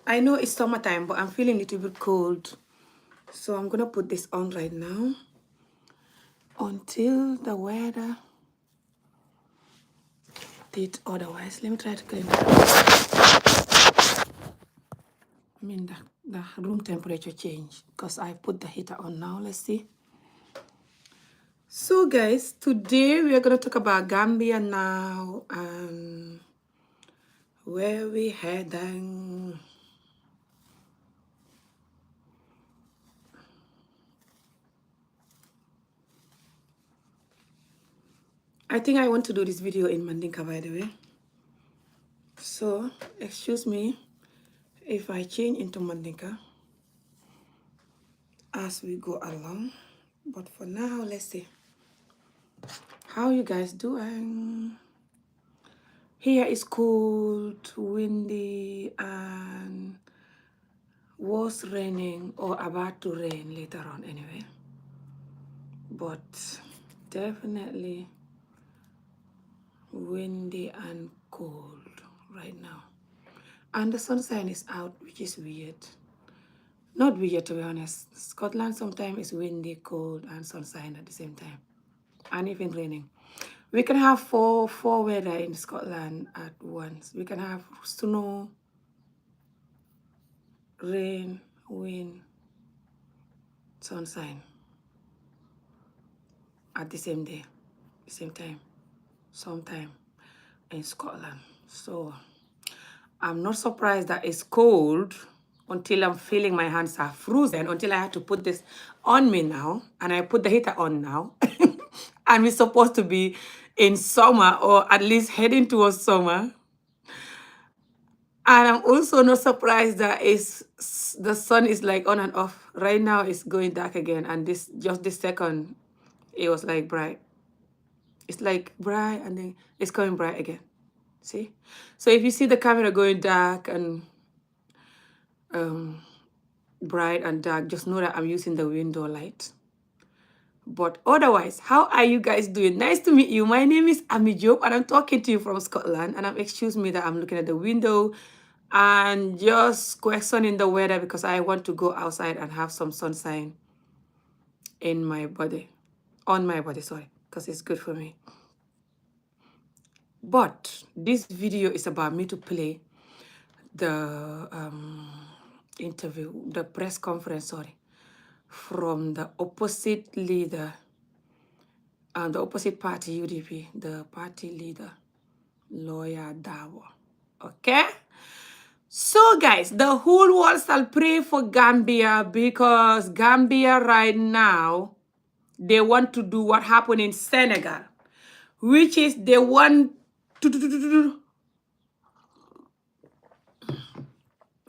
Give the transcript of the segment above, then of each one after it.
I know it's summertime, but I'm feeling a little bit cold. So I'm gonna put this on right now until the weather did otherwise. Let me try to clean it up. I mean the room temperature change because I put the heater on now. Let's see. So guys, today we are gonna talk about Gambia now and where we heading. I think I want to do this video in Mandinka, by the way. So, excuse me if I change into Mandinka as we go along. But for now, let's see. How you guys doing? Here is cold, windy, and was raining or about to rain later on anyway. But definitely windy and cold right now. And the sunshine is out, which is weird. Not weird, to be honest. Scotland sometimes is windy, cold, and sunshine at the same time. And even raining. We can have four weather in Scotland at once. We can have snow, rain, wind, sunshine at the same day, same time, sometime in Scotland. So I'm not surprised that it's cold until I'm feeling my hands are frozen, until I have to put this on me now, and I put the heater on now. And we're supposed to be in summer, or at least heading towards summer. And I'm also not surprised that the sun is like on and off. Right now it's going dark again, and just this second it was like bright. It's like bright and then it's coming bright again. See? So if you see the camera going dark and bright and dark, just know that I'm using the window light. But otherwise, how are you guys doing? Nice to meet you. My name is Ami Job and I'm talking to you from Scotland. And excuse me that I'm looking at the window and just questioning the weather because I want to go outside and have some sunshine in my body. On my body, sorry, because it's good for me. But this video is about me to play the interview, the press conference, sorry, from the opposite leader, the opposite party, UDP, the party leader, Lawyer Dawo. Okay? So guys, the whole world shall pray for Gambia because Gambia right now, they want to do what happened in Senegal, which is they want to...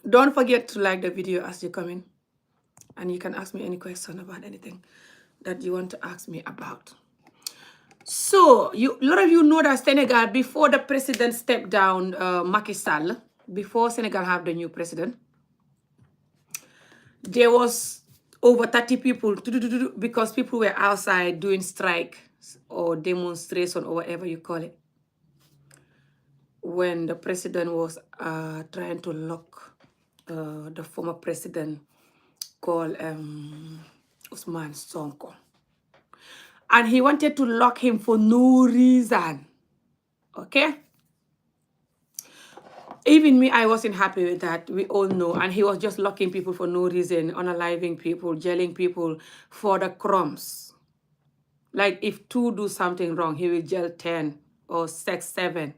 Don't forget to like the video as you come in. And you can ask me any question about anything that you want to ask me about. So, a lot of you know that Senegal, before the president stepped down, Macky Sall, before Senegal have the new president, there was over 30 people because people were outside doing strike or demonstration or whatever you call it. When the president was trying to lock the former president called Usman Sonko. And he wanted to lock him for no reason. Okay? Even me, I wasn't happy with that. We all know. And he was just locking people for no reason, unaliving people, jailing people for the crumbs. Like if 2 do something wrong, he will jail 10 or 6, 7.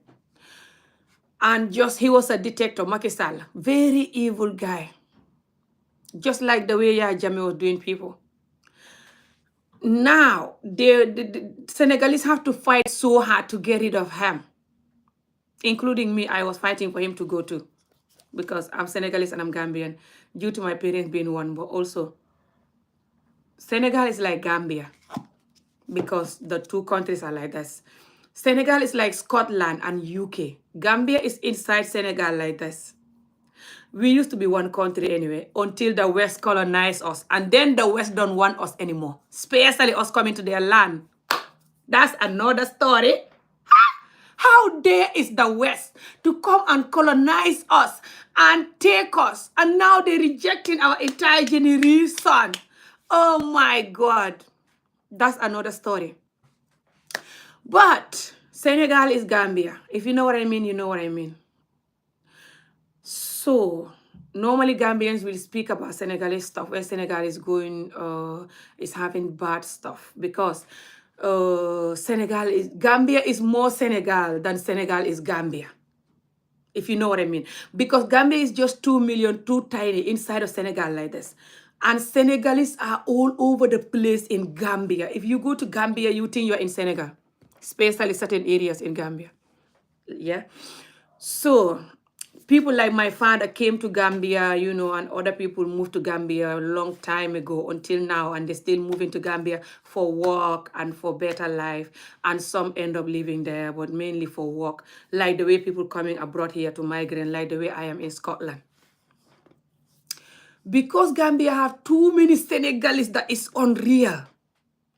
And just, he was a dictator, Macky Sall. Very evil guy. Just like the way Yaya Jammeh was doing people. Now, the Senegalese have to fight so hard to get rid of him. Including me, I was fighting for him to go too. Because I'm Senegalese and I'm Gambian. Due to my parents being one. But also, Senegal is like Gambia. Because the 2 countries are like this. Senegal is like Scotland and UK. Gambia is inside Senegal like this. We used to be one country anyway, until the West colonized us. And then the West don't want us anymore. Especially us coming to their land. That's another story. How dare is the West to come and colonize us and take us, and now they're rejecting our entire generation. Oh my God. That's another story. But Senegal is Gambia. If you know what I mean, you know what I mean. So normally Gambians will speak about Senegalese stuff when Senegal is going, is having bad stuff, because Gambia is more Senegal than Senegal is Gambia. If you know what I mean. Because Gambia is just 2 million, too tiny inside of Senegal like this. And Senegalese are all over the place in Gambia. If you go to Gambia, you think you're in Senegal, especially certain areas in Gambia. Yeah. So people like my father came to Gambia, you know, and other people moved to Gambia a long time ago until now, and they're still moving to Gambia for work and for better life. And some end up living there, but mainly for work, like the way people coming abroad here to migrate, like the way I am in Scotland. Because Gambia have too many Senegalese that is unreal.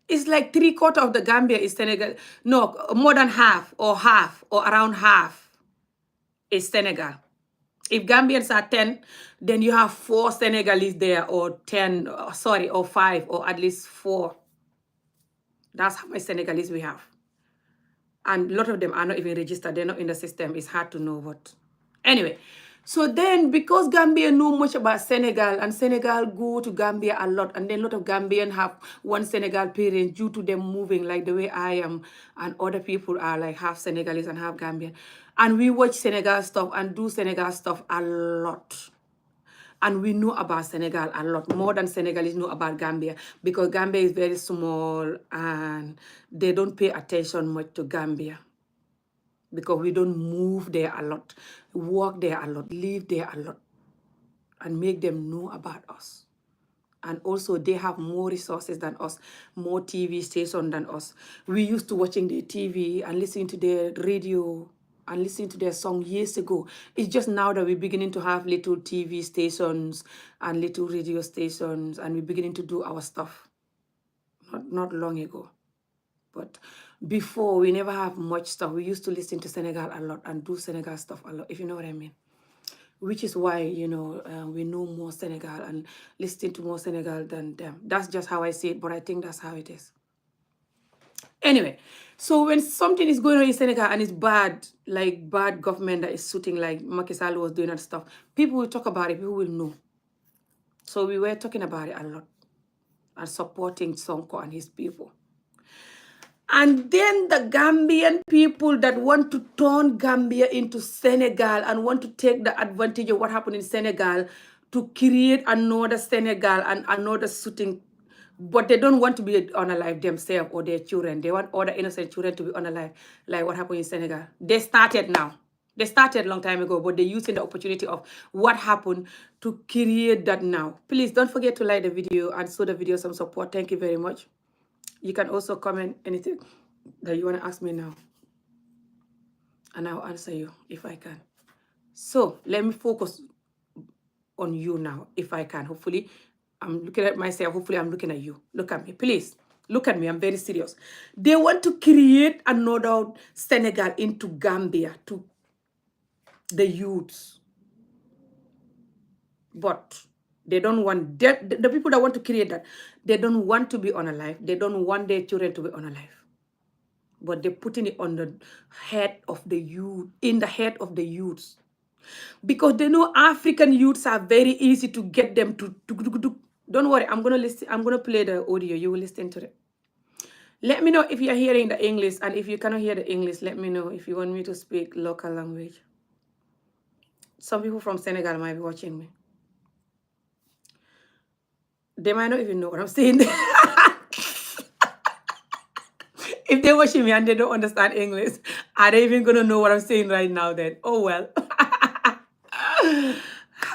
It's like 3/4 of the Gambia is Senegal. No, more than half or around half is Senegal. If Gambians are 10, then you have 4 Senegalese there, or 10, or 5, or at least 4. That's how many Senegalese we have. And a lot of them are not even registered. They're not in the system. It's hard to know what. Anyway, so then because Gambia know much about Senegal, and Senegal go to Gambia a lot, and then a lot of Gambian have one Senegal parent due to them moving, like the way I am, and other people are like half Senegalese and half Gambian. And we watch Senegal stuff and do Senegal stuff a lot. And we know about Senegal a lot, more than Senegalese know about Gambia, because Gambia is very small and they don't pay attention much to Gambia, because we don't move there a lot, work there a lot, live there a lot, and make them know about us. And also they have more resources than us, more TV stations than us. We used to watching the TV and listening to their radio and listening to their song years ago. It's just now that we're beginning to have little TV stations and little radio stations, and we're beginning to do our stuff. Not long ago. But before, we never have much stuff. We used to listen to Senegal a lot and do Senegal stuff a lot, if you know what I mean. Which is why, you know, we know more Senegal and listen to more Senegal than them. That's just how I see it, but I think that's how it is. Anyway, so when something is going on in Senegal and it's bad, like bad government that is suiting, like Macky Sall was doing and stuff, people will talk about it, people will know. So we were talking about it a lot and supporting Sonko and his people. And then the Gambian people that want to turn Gambia into Senegal and want to take the advantage of what happened in Senegal to create another Senegal and another suiting, but they don't want to be unalive themselves or their children. They want other innocent children to be unalive, like what happened in Senegal. They started now. They started a long time ago, but they're using the opportunity of what happened to create that now. Please don't forget to like the video and show the video some support. Thank you very much. You can also comment anything that you want to ask me now, and I'll answer you if I can. So let me focus on you now, if I can. Hopefully, I'm looking at myself. Hopefully, I'm looking at you. Look at me, please. Look at me. I'm very serious. They want to create another Senegal into Gambia to the youths. But they don't want the people that want to create that, they don't want to be unalive. They don't want their children to be unalive. But they're putting it on the head of the youth, in the head of the youths. Because they know African youths are very easy to get them to. Don't worry, I'm gonna play the audio. You will listen to it. Let me know if you're hearing the English, and if you cannot hear the English, let me know if you want me to speak local language. Some people from Senegal might be watching me. They might not even know what I'm saying. If they're watching me and they don't understand English, are they even gonna know what I'm saying right now then? Oh well.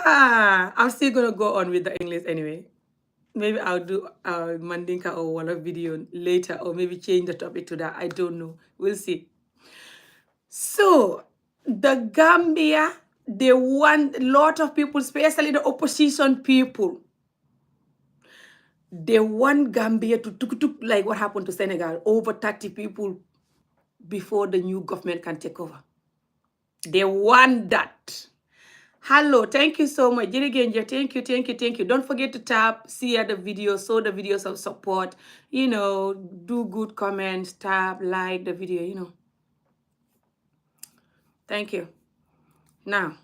I'm still gonna go on with the English anyway. Maybe I'll do a Mandinka or Wolof video later, or maybe change the topic to that. I don't know. We'll see. So the Gambia, they want a lot of people, especially the opposition people. They want Gambia to like what happened to Senegal. Over 30 people before the new government can take over. They want that. Hello, thank you so much. Jirigenja, thank you. Don't forget to tap, share the video, show the videos of support, do good comments, tap, like the video, Thank you. Now,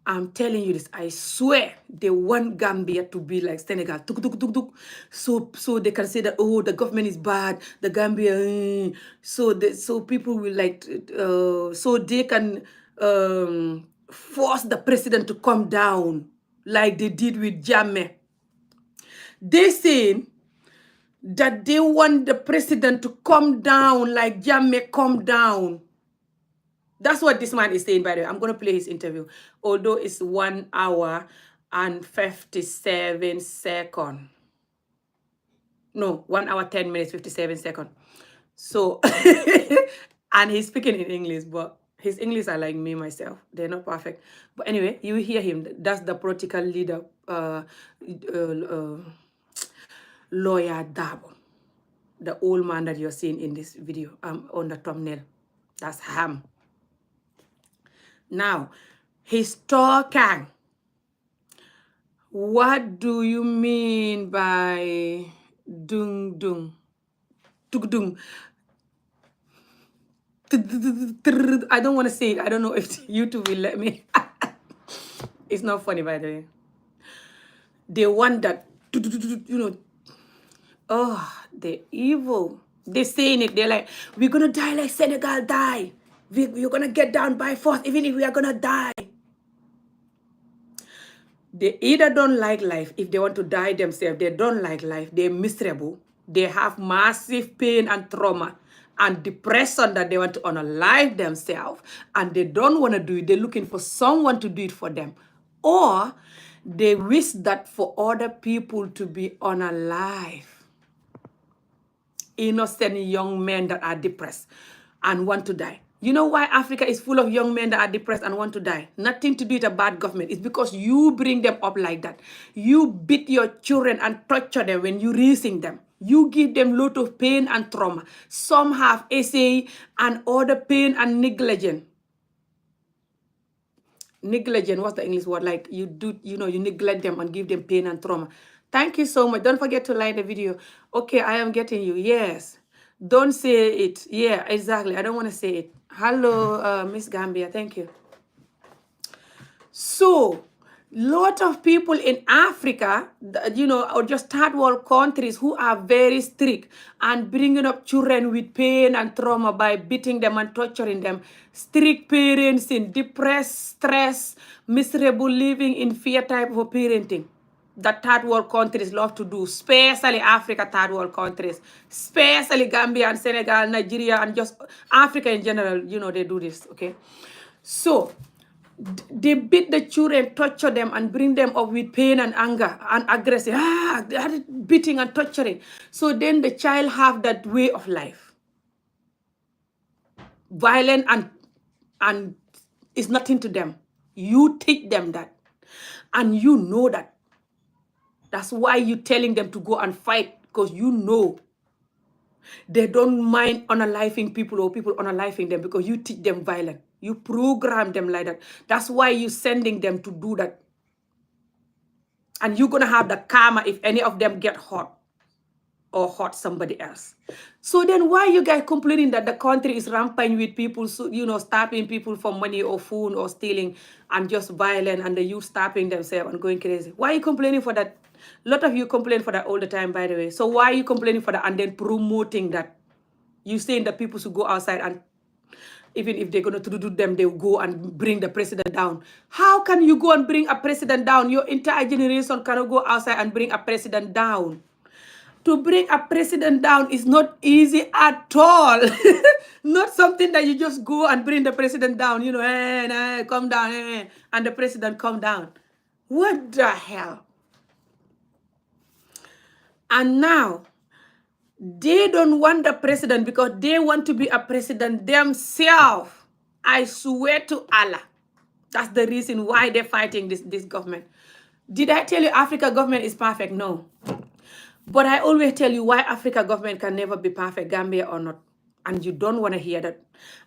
I'm telling you this, I swear they want Gambia to be like Senegal. Tuk, tuk, tuk, tuk. So they can say that, oh, the government is bad, the Gambia, so people will so they can force the president to come down like they did with Jammeh. They saying that they want the president to come down like Jammeh come down. That's what this man is saying, by the way. I'm going to play his interview, although it's 1 hour and 57 seconds. No, 1 hour, 10 minutes, 57 seconds. So, and he's speaking in English, but his English are like me, myself. They're not perfect. But anyway, you hear him. That's the political leader, Lawyer Dabo, the old man that you're seeing in this video on the thumbnail. That's him. Now, he's talking. What do you mean by dung dung? Tuk dung. I don't want to say it. I don't know if YouTube will let me. It's not funny, by the way. They want that, oh, they're evil. They're saying it. They're like, we're going to die like Senegal die. We're going to get down by force, even if we are going to die. They either don't like life, if they want to die themselves, they don't like life, they're miserable, they have massive pain and trauma and depression that they want to unalive themselves, and they don't want to do it, they're looking for someone to do it for them. Or they wish that for other people to be unalive. Innocent young men that are depressed and want to die. You know why Africa is full of young men that are depressed and want to die? Nothing to do with a bad government. It's because you bring them up like that. You beat your children and torture them when you're raising them. You give them a lot of pain and trauma. Some have SA and other pain and negligence. Negligence, what's the English word? Like you do, you neglect them and give them pain and trauma. Thank you so much. Don't forget to like the video. Okay, I am getting you. Yes. Don't say it. Yeah, exactly. I don't want to say it. Hello, Miss Gambia. Thank you. So, lot of people in Africa, or just third world countries who are very strict and bringing up children with pain and trauma by beating them and torturing them. Strict parents in depressed, stress, miserable living in fear type of parenting that third world countries love to do, especially Africa third world countries, especially Gambia and Senegal, Nigeria, and just Africa in general, they do this, okay? So, they beat the children, torture them, and bring them up with pain and anger and aggressive. They are beating and torturing. So then the child have that way of life. Violent and it's nothing to them. You teach them that. And you know that. That's why you're telling them to go and fight, because you know they don't mind unaliving people or people unaliving them, because you teach them violence. You program them like that. That's why you're sending them to do that. And you're going to have the karma if any of them get hurt or hurt somebody else. So then why you guys complaining that the country is rampant with people, stopping people for money or food or stealing and just violent, and the youth stopping themselves and going crazy? Why are you complaining for that? A lot of you complain for that all the time, by the way. So why are you complaining for that and then promoting that? You saying that people should go outside, and even if they're going to do them, they'll go and bring the president down. How can you go and bring a president down? Your entire generation cannot go outside and bring a president down. To bring a president down is not easy at all. Not something that you just go and bring the president down, come down, and the president come down. What the hell? And now, they don't want the president because they want to be a president themselves. I swear to Allah. That's the reason why they're fighting this government. Did I tell you Africa government is perfect? No. But I always tell you why Africa government can never be perfect, Gambia or not. and you don't want to hear that.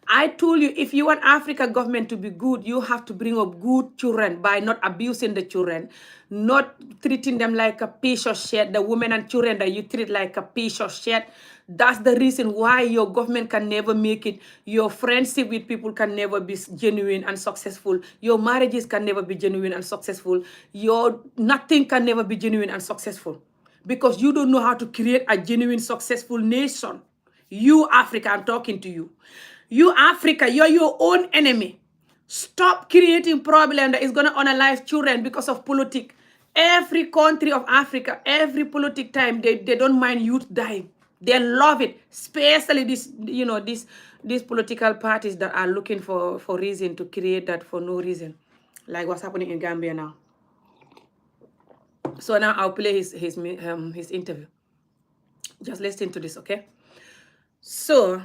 I told you, if you want Africa government to be good, you have to bring up good children by not abusing the children, not treating them like a piece of shit. The women and children that you treat like a piece of shit. That's the reason why your government can never make it. Your friendship with people can never be genuine and successful. Your marriages can never be genuine and successful. Your nothing can never be genuine and successful. Because you don't know how to create a genuine, successful nation. You, Africa, I'm talking to you. You, Africa, you're your own enemy. Stop creating problem that is going to unalive children because of politics. Every country of Africa, every politic time, they don't mind youth dying. They love it, especially these political parties that are looking for reason to create that for no reason, like what's happening in Gambia now. So now I'll play his interview. Just listen to this, okay? So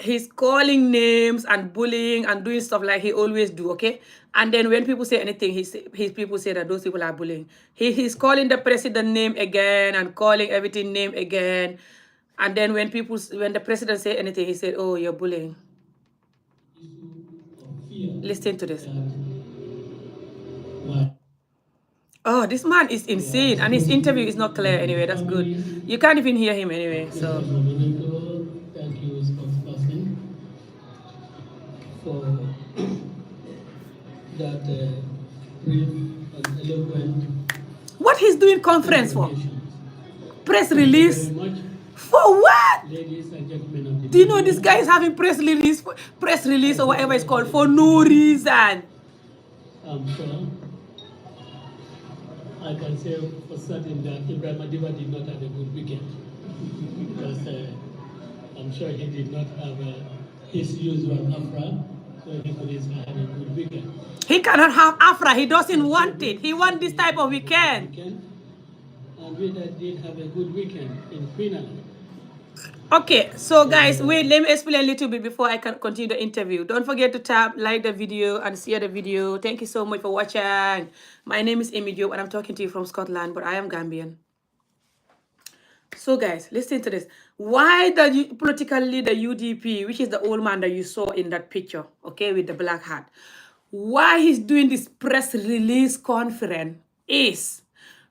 he's calling names and bullying and doing stuff like he always do, okay? And then when people say anything, his people say that those people are bullying. He's calling the president name again and calling everything name again. And then when the president say anything, he said, oh, you're bullying. Listen to this. Oh, this man is insane, and his interview is not clear anyway. That's good. You can't even hear him anyway. So. Thank you, spokesperson, for that brief and eloquent. What he's doing conference for? Press release. For what? Ladies and gentlemen of the Do you know this guy is having press release or whatever it's called for no reason? I'm sure I can say for certain that Ibrahim Adiba did not have a good weekend, because I'm sure he did not have his usual Afra, so he could have had a good weekend. He cannot have Afra. He doesn't want it. He wants this type of weekend. And we did have a good weekend in Queen. Okay, so guys, wait, let me explain a little bit before I can continue the interview. Don't forget to tap, like the video, and share the video. Thank you so much for watching. My name is Amy Job, and I'm talking to you from Scotland, but I am Gambian. So guys, listen to this. Why the political leader UDP, which is the old man that you saw in that picture, okay, with the black hat, why he's doing this press release conference is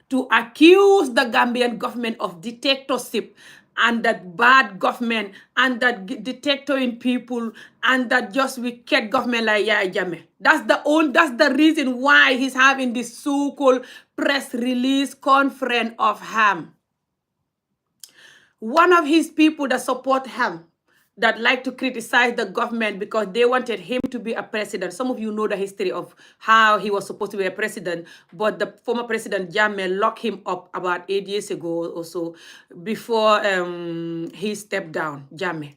to accuse the Gambian government of dictatorship and that bad government and that dictatorial people and that just wicked government like Yaya Jammeh. That's the reason why he's having this so-called press release conference of him. One of his people that support him, that like to criticize the government because they wanted him to be a president. Some of you know the history of how he was supposed to be a president, but the former president Jammeh locked him up about 8 years ago or so before he stepped down, Jammeh.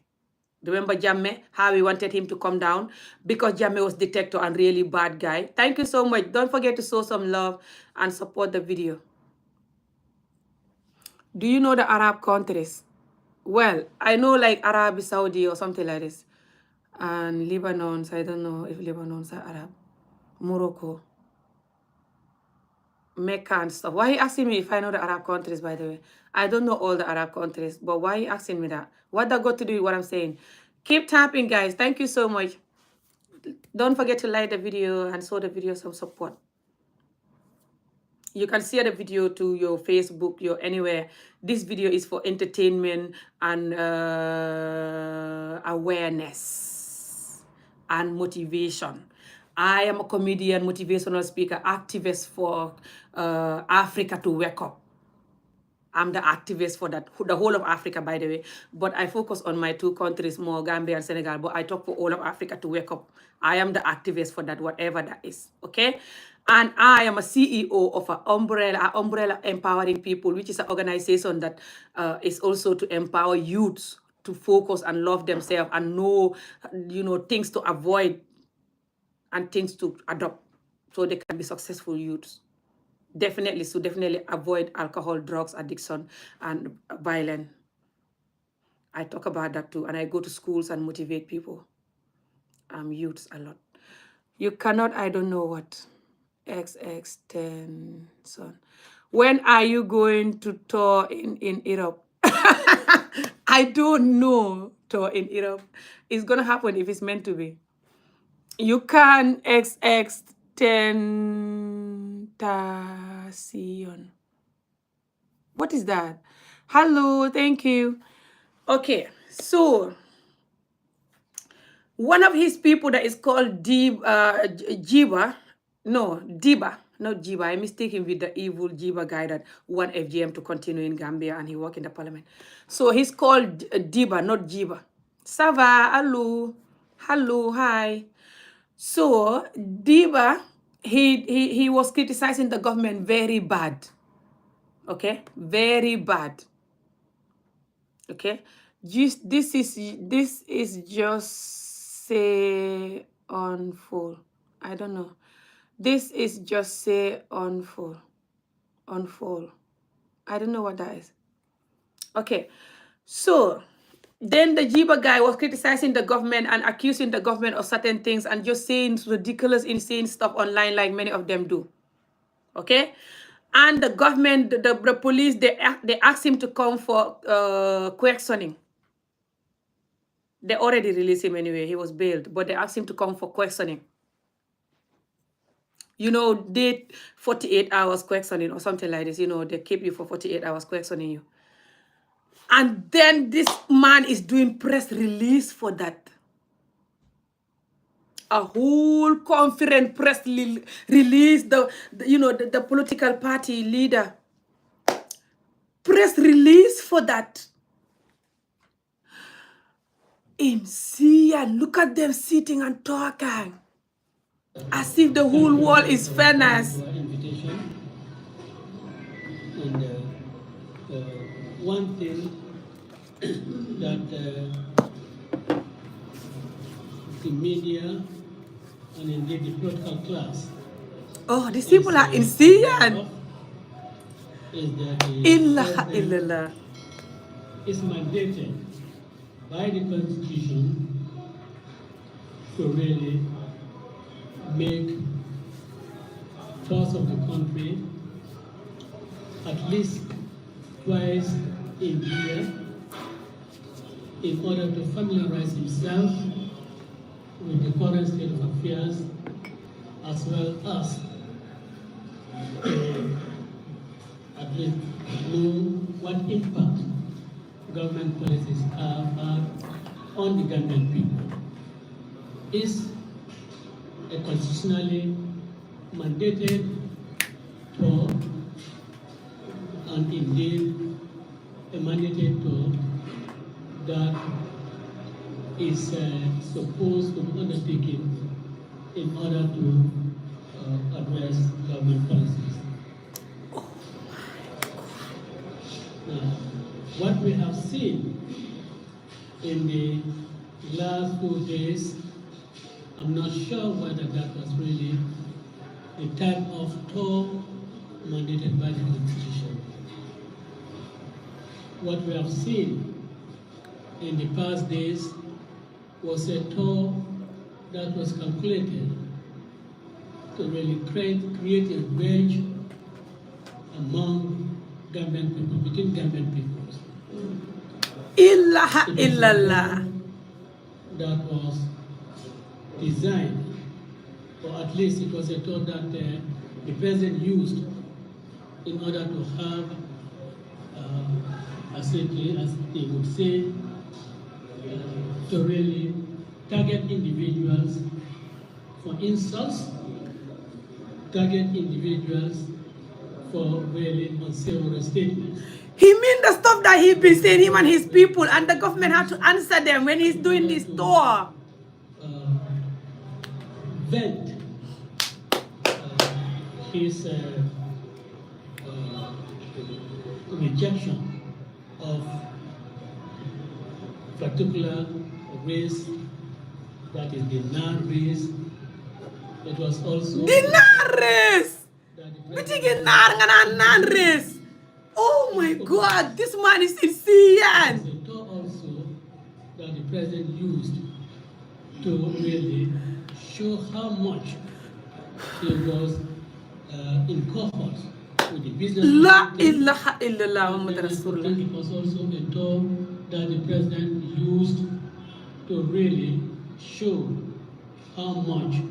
Remember Jammeh, how he wanted him to come down because Jammeh was dictator and really bad guy. Thank you so much. Don't forget to show some love and support the video. Do you know the Arab countries? Well, I know like Arab Saudi or something like this. And Lebanon, so I don't know if Lebanon's are Arab. Morocco. Mecca and stuff. Why are you asking me if I know the Arab countries, by the way? I don't know all the Arab countries, but why are you asking me that? What that got to do with what I'm saying? Keep tapping, guys. Thank you so much. Don't forget to like the video and show the video some support. You can share the video to your Facebook, your anywhere. This video is for entertainment and awareness and motivation. I am a comedian, motivational speaker, activist for Africa to wake up. I'm the activist for that, the whole of Africa, by the way. But I focus on my two countries more, Gambia and Senegal. But I talk for all of Africa to wake up. I am the activist for that, whatever that is. Okay? And I am a CEO of an Umbrella Empowering People, which is an organization that is also to empower youths to focus and love themselves and know, things to avoid and things to adopt so they can be successful youths. Definitely avoid alcohol, drugs, addiction, and violence. I talk about that too, and I go to schools and motivate people, youths a lot. You cannot, I don't know what, extension. When are you going to tour in Europe? I don't know tour in Europe. It's gonna happen if it's meant to be. You can XX tentacion. What is that? Hello, thank you. Okay, so one of his people that is called Jiba, no, Diba, not Jiba. I mistake him with the evil Jiba guy that want FGM to continue in Gambia and he work in the parliament. So he's called Diba, not Jiba. Sava, hello, hello, hi. So Diba, he was criticizing the government very bad. Okay, very bad. Okay, this is just say on full. I don't know. This is just say on full. On full. I don't know what that is. Okay, so then the Jiba guy was criticizing the government and accusing the government of certain things and just saying ridiculous, insane stuff online like many of them do. Okay, and the government, the police, they asked him to come for questioning. They already released him anyway. He was bailed, but they asked him to come for questioning. You know, they 48 hours questioning or something like this. You know, they keep you for 48 hours questioning you. And then this man is doing press release for that. A whole conference press release, the political party leader. Press release for that. And look at them sitting and talking. As if the whole world is fairness. And one thing that the media and indeed the political class. Oh, these people are insane. Is that Illallah. Is mandated by the Constitution to really make tours of the country at least twice a year in order to familiarize himself with the current state of affairs as well as at least know what impact government policies have had on the Gambian people. Is a constitutionally mandated tour and indeed a mandated tour that is supposed to be undertaken in order to address government policies. Now, what we have seen in the last 2 days, I'm not sure whether that was really the type of tour mandated by the Constitution. What we have seen in the past days was a tour that was calculated to really create a wedge among Gambian people, between Gambian peoples. Illallah. That was designed, or at least it was a tool that the president used in order to have, as they would say, to really target individuals for insults, target individuals for really unsavory statements. He mean the stuff that he's been saying, him and his people, and the government had to answer them when he's doing this tour. Vent his rejection of particular race, that is the non-race. It was also the non-race. Non-race. Oh my God, this man is insane. It was also that the president used to really show how much he was in cohort with the business. La ilaha illallah Muhammad Rasulullah. It was also a tool that the president used to really show how much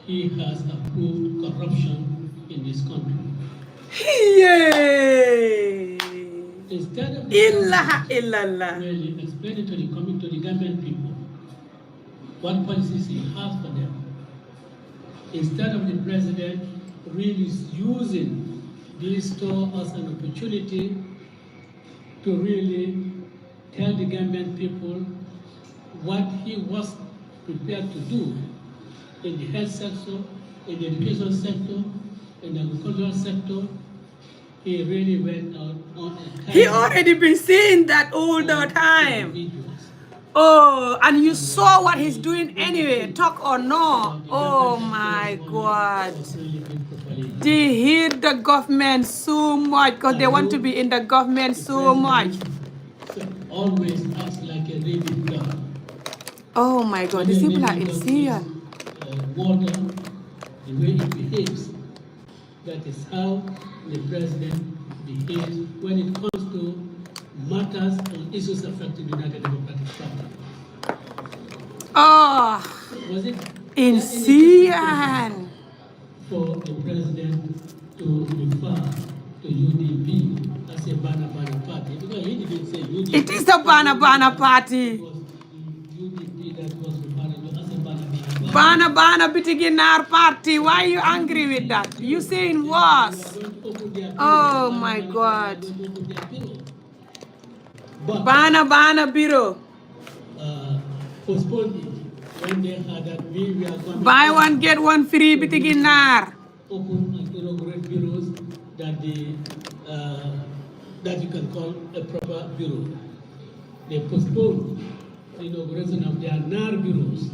he has approved corruption in this country. Yay! Instead of Ilaha illallah. really explaining to the Gambian people what policies he has for them, instead of the president really using this store as an opportunity to really tell the Gambian people what he was prepared to do in the health sector, in the education sector, in the agricultural sector, he really went out on a He already been saying that all the time. individuals. Oh, and you saw what he's doing anyway, talk or no. Oh my God. They hate the government so much because they want to be in the government so much. Always acts like a rabid dog. Oh my God, these people are insane. Water, the way it behaves, that is how the president behaves when it comes to matters and issues affecting the United Democratic Party. Oh, Was it insane. for the president to refer to UDP as a Bana party? Because he didn't say UDP. It is the Bana party. It was the UDP that was referred to as a Bana party. Bana Bitiginar party. Why are you angry with that? You saying worse. Oh my God. But Bana Biro. postponed it when they had that we are going Buy one, get one free Bitiginar. open and inaugurate bureaus that that you can call a proper bureau. They postponed the inauguration of their NAR bureaus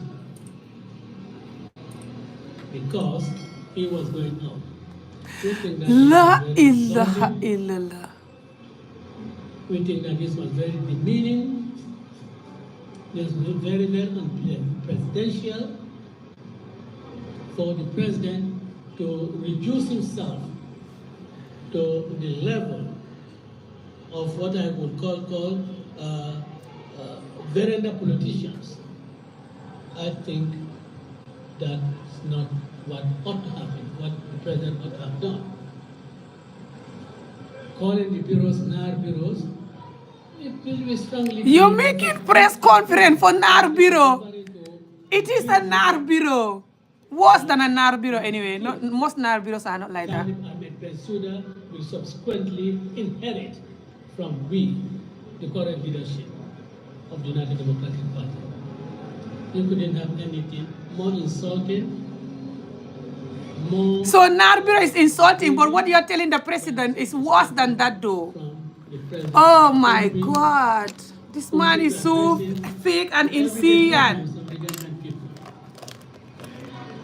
because he was going out. We think that La this was very ilaha insulting. illallah. We think that this was very demeaning. This was very, very unpresidential for the president to reduce himself to the level of what I would call veranda politicians. I think that's not what ought to happen, what the president ought to have done. Calling the bureaus NAR bureaus, it will be strongly. You're making press conference for NAR Bureau. It is a NAR Bureau. Worse than a NAR Bureau anyway. Not, most NAR Bureaus are not like that. Talib Ahmed Bensouda will subsequently inherit from we, the current leadership of the United Democratic Party. You couldn't have anything more insulting, more So NAR Bureau is insulting, but what you're telling the president is worse than that though. from the president. Oh my God. This man is so fake and insane.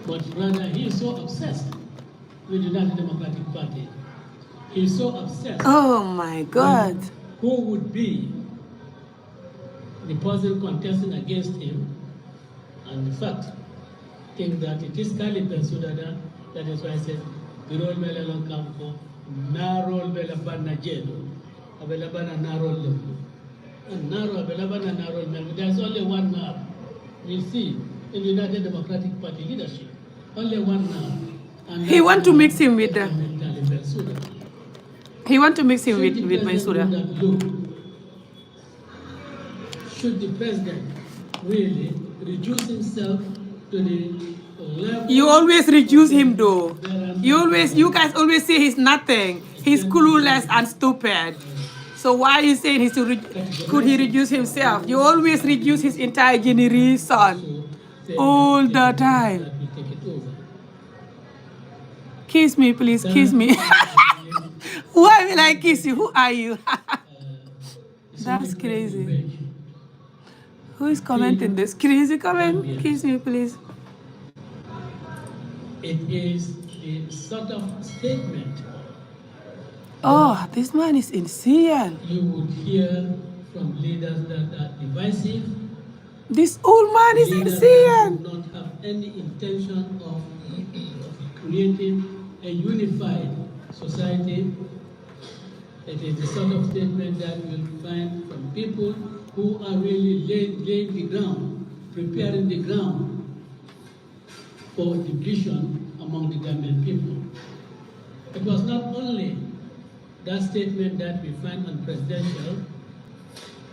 But rather, he is so obsessed with the United Democratic Party. He is so obsessed. Oh my God. Who would be the person contesting against him? And in fact, think that it is Talib Bensouda that is why I said, the role Melelon Campo, Narol Belabana Jedo, Abelabana Narol Lepo. And Naro, Abelabana Narol Mel, there's only one Nar. You see, in the United Democratic Party leadership, only one Nar. And He want to mix him with the. Talib Bensouda. He want to mix him with Should the Bensouda. president do that? Look, should the president really reduce himself to the level? You always reduce him though. You guys always say he's nothing. He's clueless and stupid. So why are you saying could he reduce himself? You always reduce his entire generation. All the time. That we take it over. Kiss me, please, kiss me. Why will I kiss you? Who are you? That's crazy. Who is commenting this crazy comment? Kiss me, please. It is the sort of statement Oh, this man is insane. you would hear from leaders that are divisive. This old man is Leaders insane. who do not have any intention of creating a unified society. It is the sort of statement that you will find from people who are really laying the ground, preparing the ground for division among the Gambian people. It was not only that statement that we find on presidential,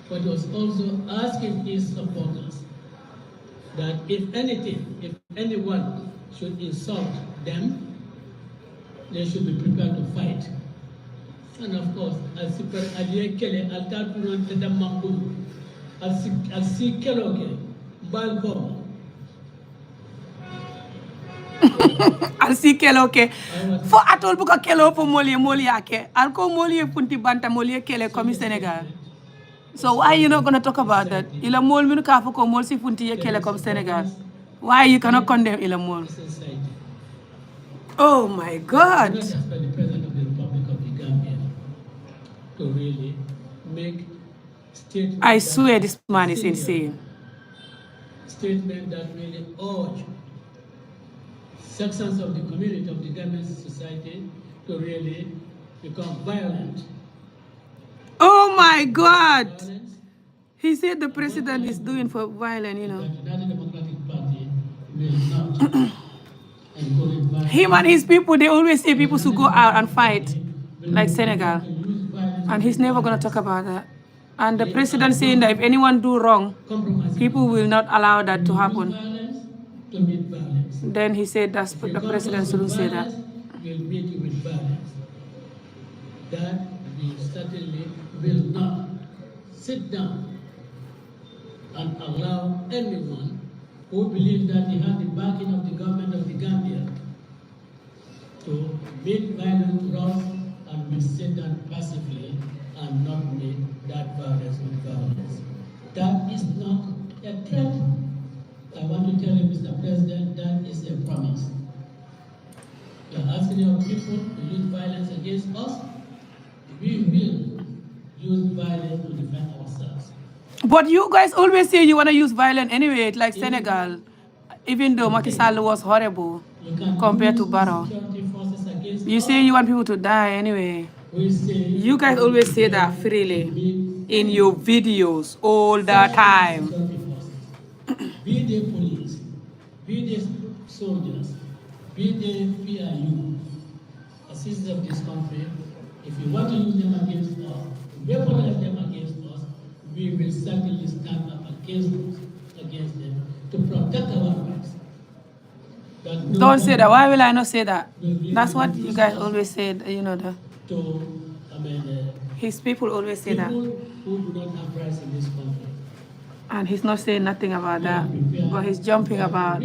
but was also asking his supporters that if anything, if anyone should insult them, they should be prepared to fight. And of course, as super aliye kele altaturan teta mambulu, as si keloke balko. Al si kelo ke fo atol buka kelo po moli ake al ko moli punti banta moli kele komi Senegal. So why you not gonna talk about that? Ila mol minu ka fo ko mol si punti ye kele komi Senegal. Why you cannot condemn ila mol? Oh my God. Not just by the President of the Republic of the Gambia to really make statements. I swear this man is insane. Statement that really urge sections of the community of the Gambian society to really become violent. Oh my God. He said the president is doing for violence, you know. The United Democratic Party will not encourage violence. Him and his people, they always say people should go out and fight, like Senegal. And he's never going to talk about that. And the president saying that if anyone do wrong, people will not allow that to happen. Then he said that's the president shouldn't say that. Will meet you with violence. That we certainly will not sit down and allow anyone who believes that he has the backing of the government of the Gambia to meet violent wrongs, and we sit down passively and not meet that violence with violence. That is not a threat. I want to tell you, Mr. President, that is a promise. You are asking your people to use violence against us. We will use violence to defend ourselves. But you guys always say you want to use violence anyway, like Senegal, even though Macky Sall was horrible compared to Barrow. You say you want people to die anyway. You guys always say that freely in your videos all the time. Be they police, be they soldiers, be they PIU, citizens of this country, if you want to use them against us, weaponize them against us, we will certainly stand up against them to protect our rights. Don't say that. Why will I not say that? That's what you guys always said, you know. His people always say that. People who do not have rights in this country. And he's not saying nothing about that. But he's jumping about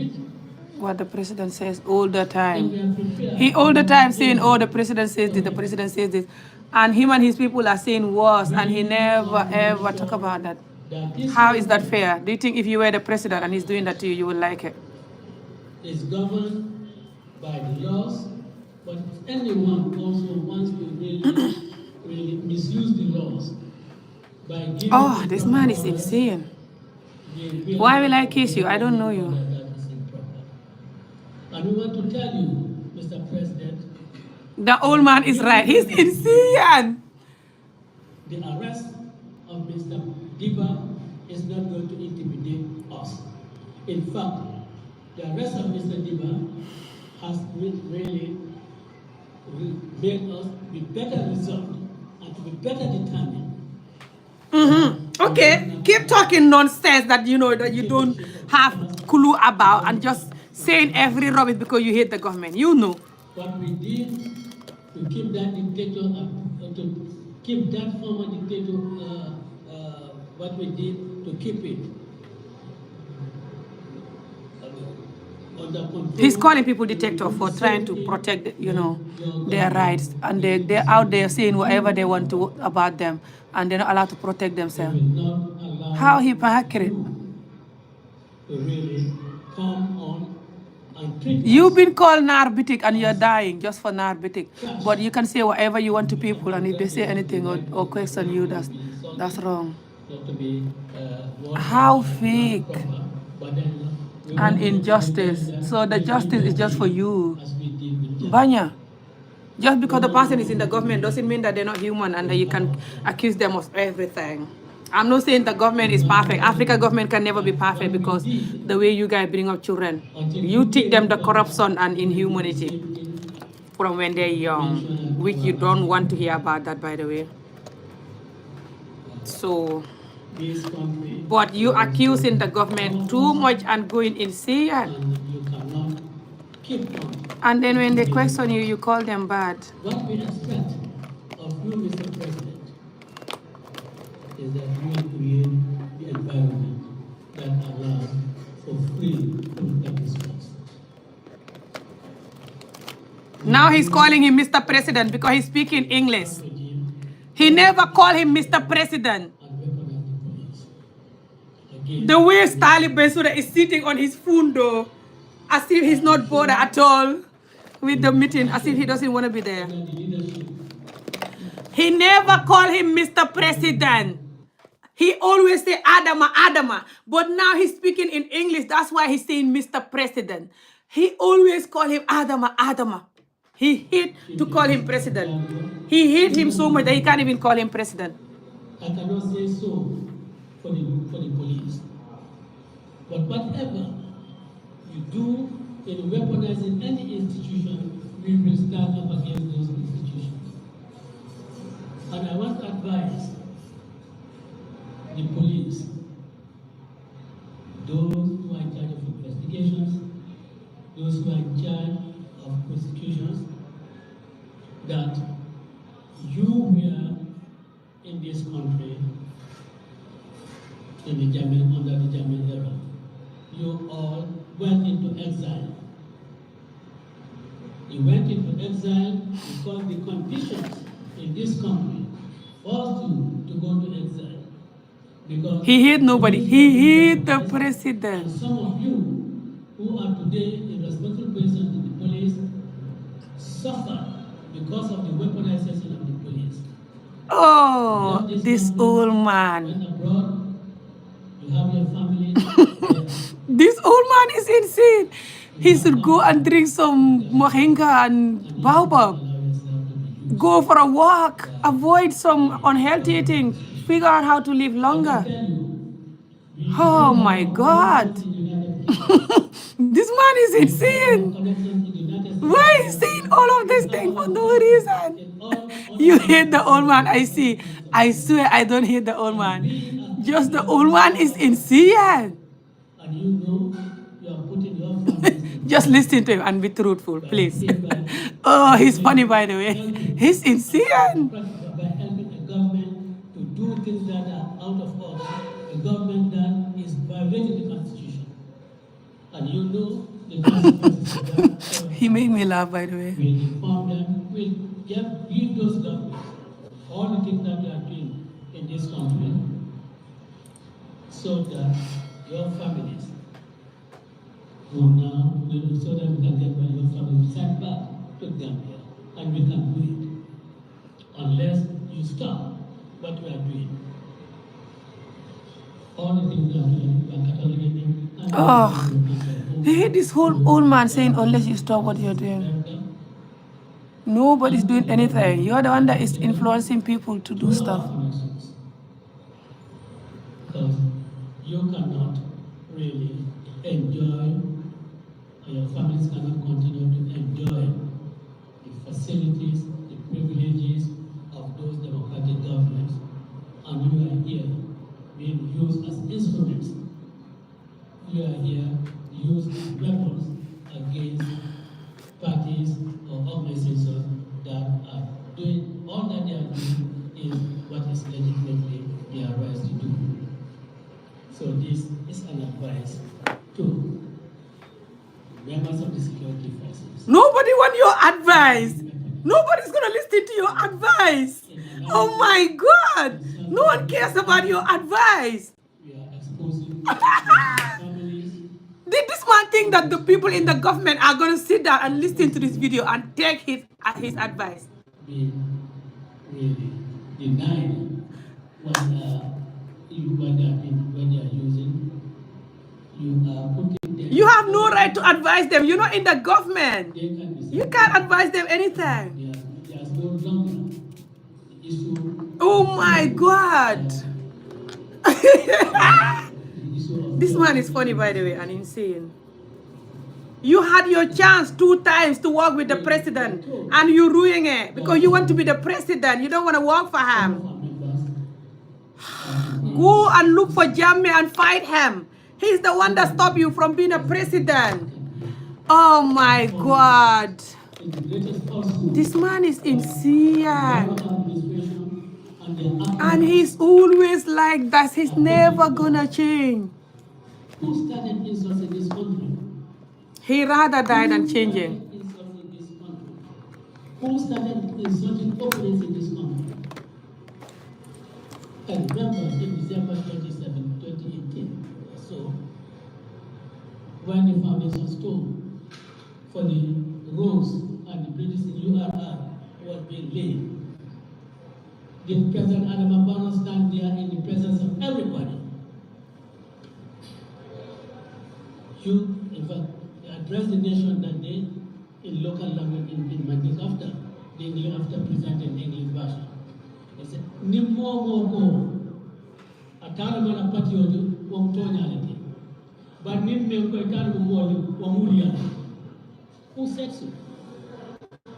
what the president says all the time. He all the time saying, oh, the president says this, the president says this. And him and his people are saying worse, and he never, ever talk about that. How is that fair? Do you think if you were the president and he's doing that to you, you would like it? It's governed by the laws, but if anyone also wants to really misuse the laws by giving... Oh, this man is insane. Why will I kiss you? I don't know you. And we want to tell you, Mr. President, the old man is right. He's insane. The arrest of Mr. Diba is not going to intimidate us. In fact, the arrest of Mr. Diba has really made us be better resolved and to be better determined. Okay, keep talking nonsense that you know that you don't have clue about and just saying every rubbish because you hate the government. You know. What we did to keep that dictator, to keep that former dictator, what we did to keep it under control. He's calling people dictator for trying to protect, you know, their rights, and they're out there saying whatever they want to about them, and they're not allowed to protect themselves. How hypocrite! To really come on and treat You've been called narcotic and you're dying just for narcotic, but you can say whatever you want to people, and if they say anything or question you, that's wrong. How fake and injustice. So the justice is just for you. Banya. Just because the person is in the government doesn't mean that they're not human and that you can accuse them of everything. I'm not saying the government is perfect. Africa government can never be perfect because the way you guys bring up children, you teach them the corruption and inhumanity from when they're young, which you don't want to hear about that, by the way. So, but you accusing the government too much and going insane. And then when they question you, you call them bad. What we expect of you, Mr. President, is that you will create the environment that allows for free political discourse. Now he's calling him Mr. President because he's speaking English. He never called him Mr. President. The way Stanley Bensouda is sitting on his phone though, as if he's not bothered at all with the meeting, as if he doesn't want to be there. He never called him Mr. President. He always say Adama, Adama. But now he's speaking in English. That's why he's saying Mr. President. He always call him Adama, Adama. He hate to call him president. He hate him so much that he can't even call him president. I cannot say so for the police. But whatever you do in weaponizing any institution, we will stand up against those institutions. And I want to advise the police, those who are in charge of investigations, those who are in charge of prosecutions, that you were in this country in the Gambian, under the Gambian era. You all went into exile. You went into exile because the conditions in this country forced you to go to exile. Because he hate nobody. He hate the president. And some of you who are today in responsible positions in the police suffer because of the weaponization of the police. Oh, this old man. Went abroad, you have your family. This old man is insane. He should go and drink some moringa and baobab. Go for a walk. Avoid some unhealthy eating. Figure out how to live longer. Oh my God. This man is insane. Why is he saying all of these things for no reason? You hate the old man, I see. I swear I don't hate the old man. Just the old man is insane. And you know you are putting your family. Just listen to him and be truthful, please. Oh, he's funny, by the way. He's insane. By helping the government to do things that are out of order, a government that is violating the Constitution. And you know the consequences of that. He made me laugh, by the way. We'll inform them, we'll give those governments all the things that they are doing in this country so that your families will now, so that we can get your family sent back to Gambia, and we can do it unless you stop what we are doing. All the things that we are cataloging. Oh, they hate this whole old man saying, unless you stop what you're doing. Nobody's doing anything. You're the one that is influencing people to do stuff. Because you cannot really enjoy, or your families cannot continue to enjoy the facilities, the privileges of those democratic governments, and you are here being used as instruments. You are here used as weapons against parties or organizations that are doing, all that they are doing is what is legitimately their rights to do. So this is an advice to members of the security forces. Nobody wants your advice. Nobody's going to listen to your advice. Oh my God. No one cares about your advice. We are exposing families. Did this man think that the people in the government are going to sit down and listen to this video and take his advice? Being really denying what they are using. You are putting them. You have no right to advise them. You're not in the government. They can be You can't advise them anything. There's no longer the issue. Oh my God. This man is funny, by the way, and insane. You had your chance 2 times to work with the president, and you ruining it because you want to be the president. You don't want to work for him. Go and look for Jammeh and fight him. He's the one that stopped you from being a president. Oh my God. This man is insane. And he's always like that. He's never gonna change. Who started insults in this country? He rather die than changing. Who started insulting opponents in this country? I remember in December 27, 2018, so when the foundation stone for the roads and the bridges in URR was being laid, did President Adama Barrow stand there in the presence of everybody? You, in fact, address the nation that day in local language in Mandinka after the English, after presenting the English version. He said, Nimmo mo atana mana patiodu wong tonyality. But nimme ko atana mo wamulia. Who said so?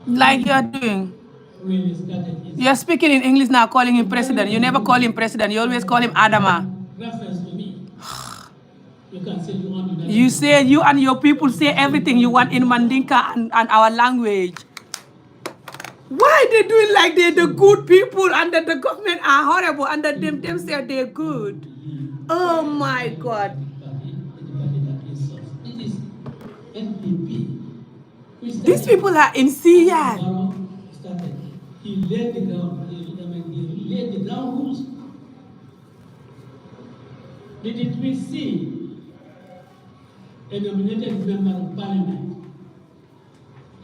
Like you're doing. Really started his You're speaking in English now, calling him president. You never call him president. You always call him Adama. reference to me. You can say you want to. You say, you and your people say everything you want in Mandinka and our language. Why they do it like they're the good people and that the government are horrible and that them say they're good? Oh my God. It is NPP. These people are insane. Started. He laid the ground. He laid the ground rules. Didn't we see a nominated member of parliament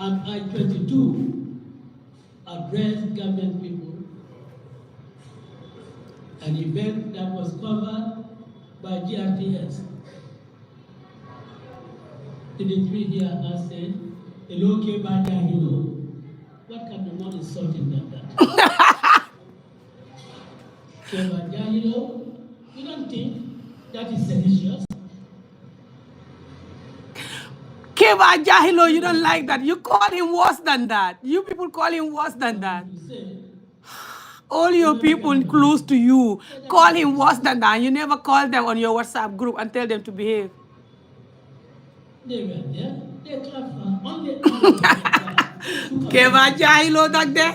at I-22 address Gambian people, an event that was covered by GRTS? Didn't we hear us say, hello, hello? What can be more insulting than that? Hello? You don't think that is seditious? Keba Jahilo, you don't like that. You call him worse than that. You people call him worse than that. All your people close to you call him worse than that. You never call them on your WhatsApp group and tell them to behave. They were there. They clapped for only. Keba Jahilo back there.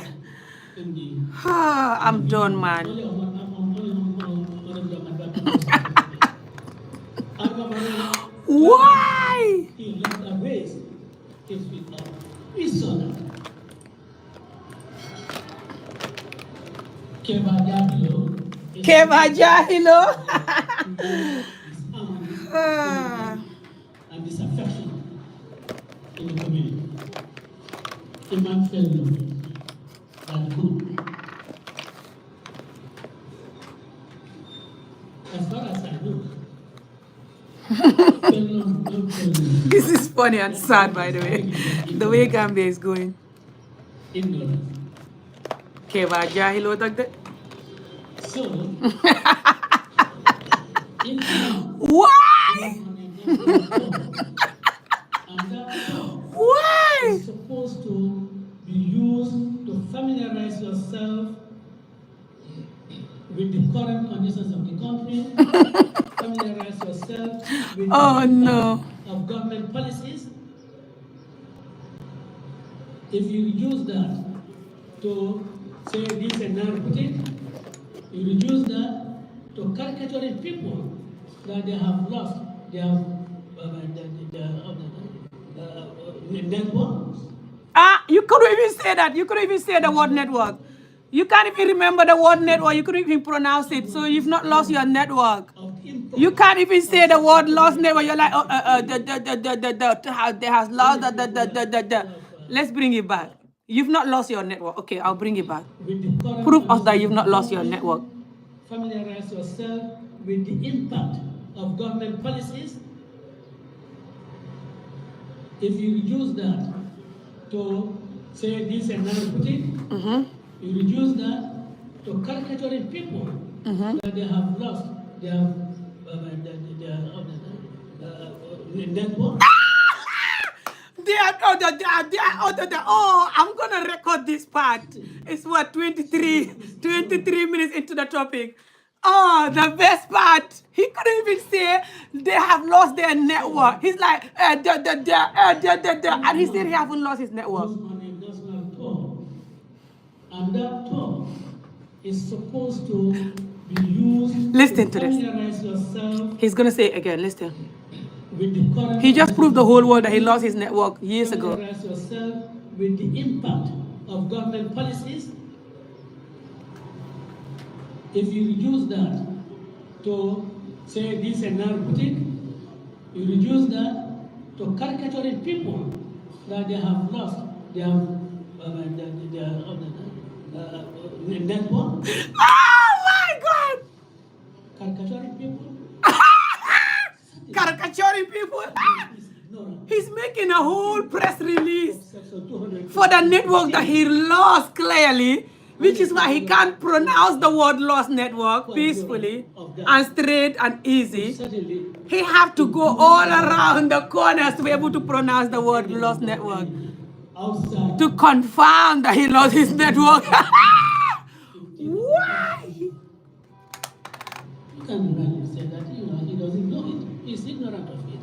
I'm done, man. Why? He left a race. We saw that. Keba Jahilo. And disaffection in the community. The man fell in that good. As far as I know, This is funny and sad, by the way. The way Gambia is going. Ignorance. Keba Jahilo Dagda. So, Why? Why? it's supposed to be used to familiarize yourself with the current conditions of the country, familiarize yourself with the no. of government policies. If you use that to say this and now put it, you reduce that to caricaturing people that they have lost their networks. You couldn't even say that. You couldn't even say the word network. You can't even remember the word network. You couldn't even pronounce it. So you've not lost your network. You can't even say the word lost network. You're like, they has lost the. Let's bring it back. You've not lost your network. Okay, I'll bring it back. Prove us that you've not lost your network. Familiarize yourself with the impact of government policies. If you reduce that to say this and now put it, you reduce that to caricaturing people that they have lost network. I'm gonna record this part. It's what, 23 minutes into the topic. Oh, the best part. He couldn't even say they have lost their network. He's like, and he said he haven't lost his network. Goes on a national tour, and that tour is supposed to be used Listen to to this. familiarize yourself He's gonna say it again. Listen. with the current. He just proved the whole world that he lost his network years ago. Familiarize yourself with the impact of government policies. If you reduce that to say this and now boutique, you reduce that to caricaturing people that they have lost their network. Oh my God! Caricaturing people. Caricaturing people. He's making a whole press release for the network that he lost clearly, which is why he can't pronounce the word lost network peacefully and straight and easy. He have to go all around the corners to be able to pronounce the word lost network to confirm that he lost his network. Why? You can really say that he doesn't know it. He's ignorant of it.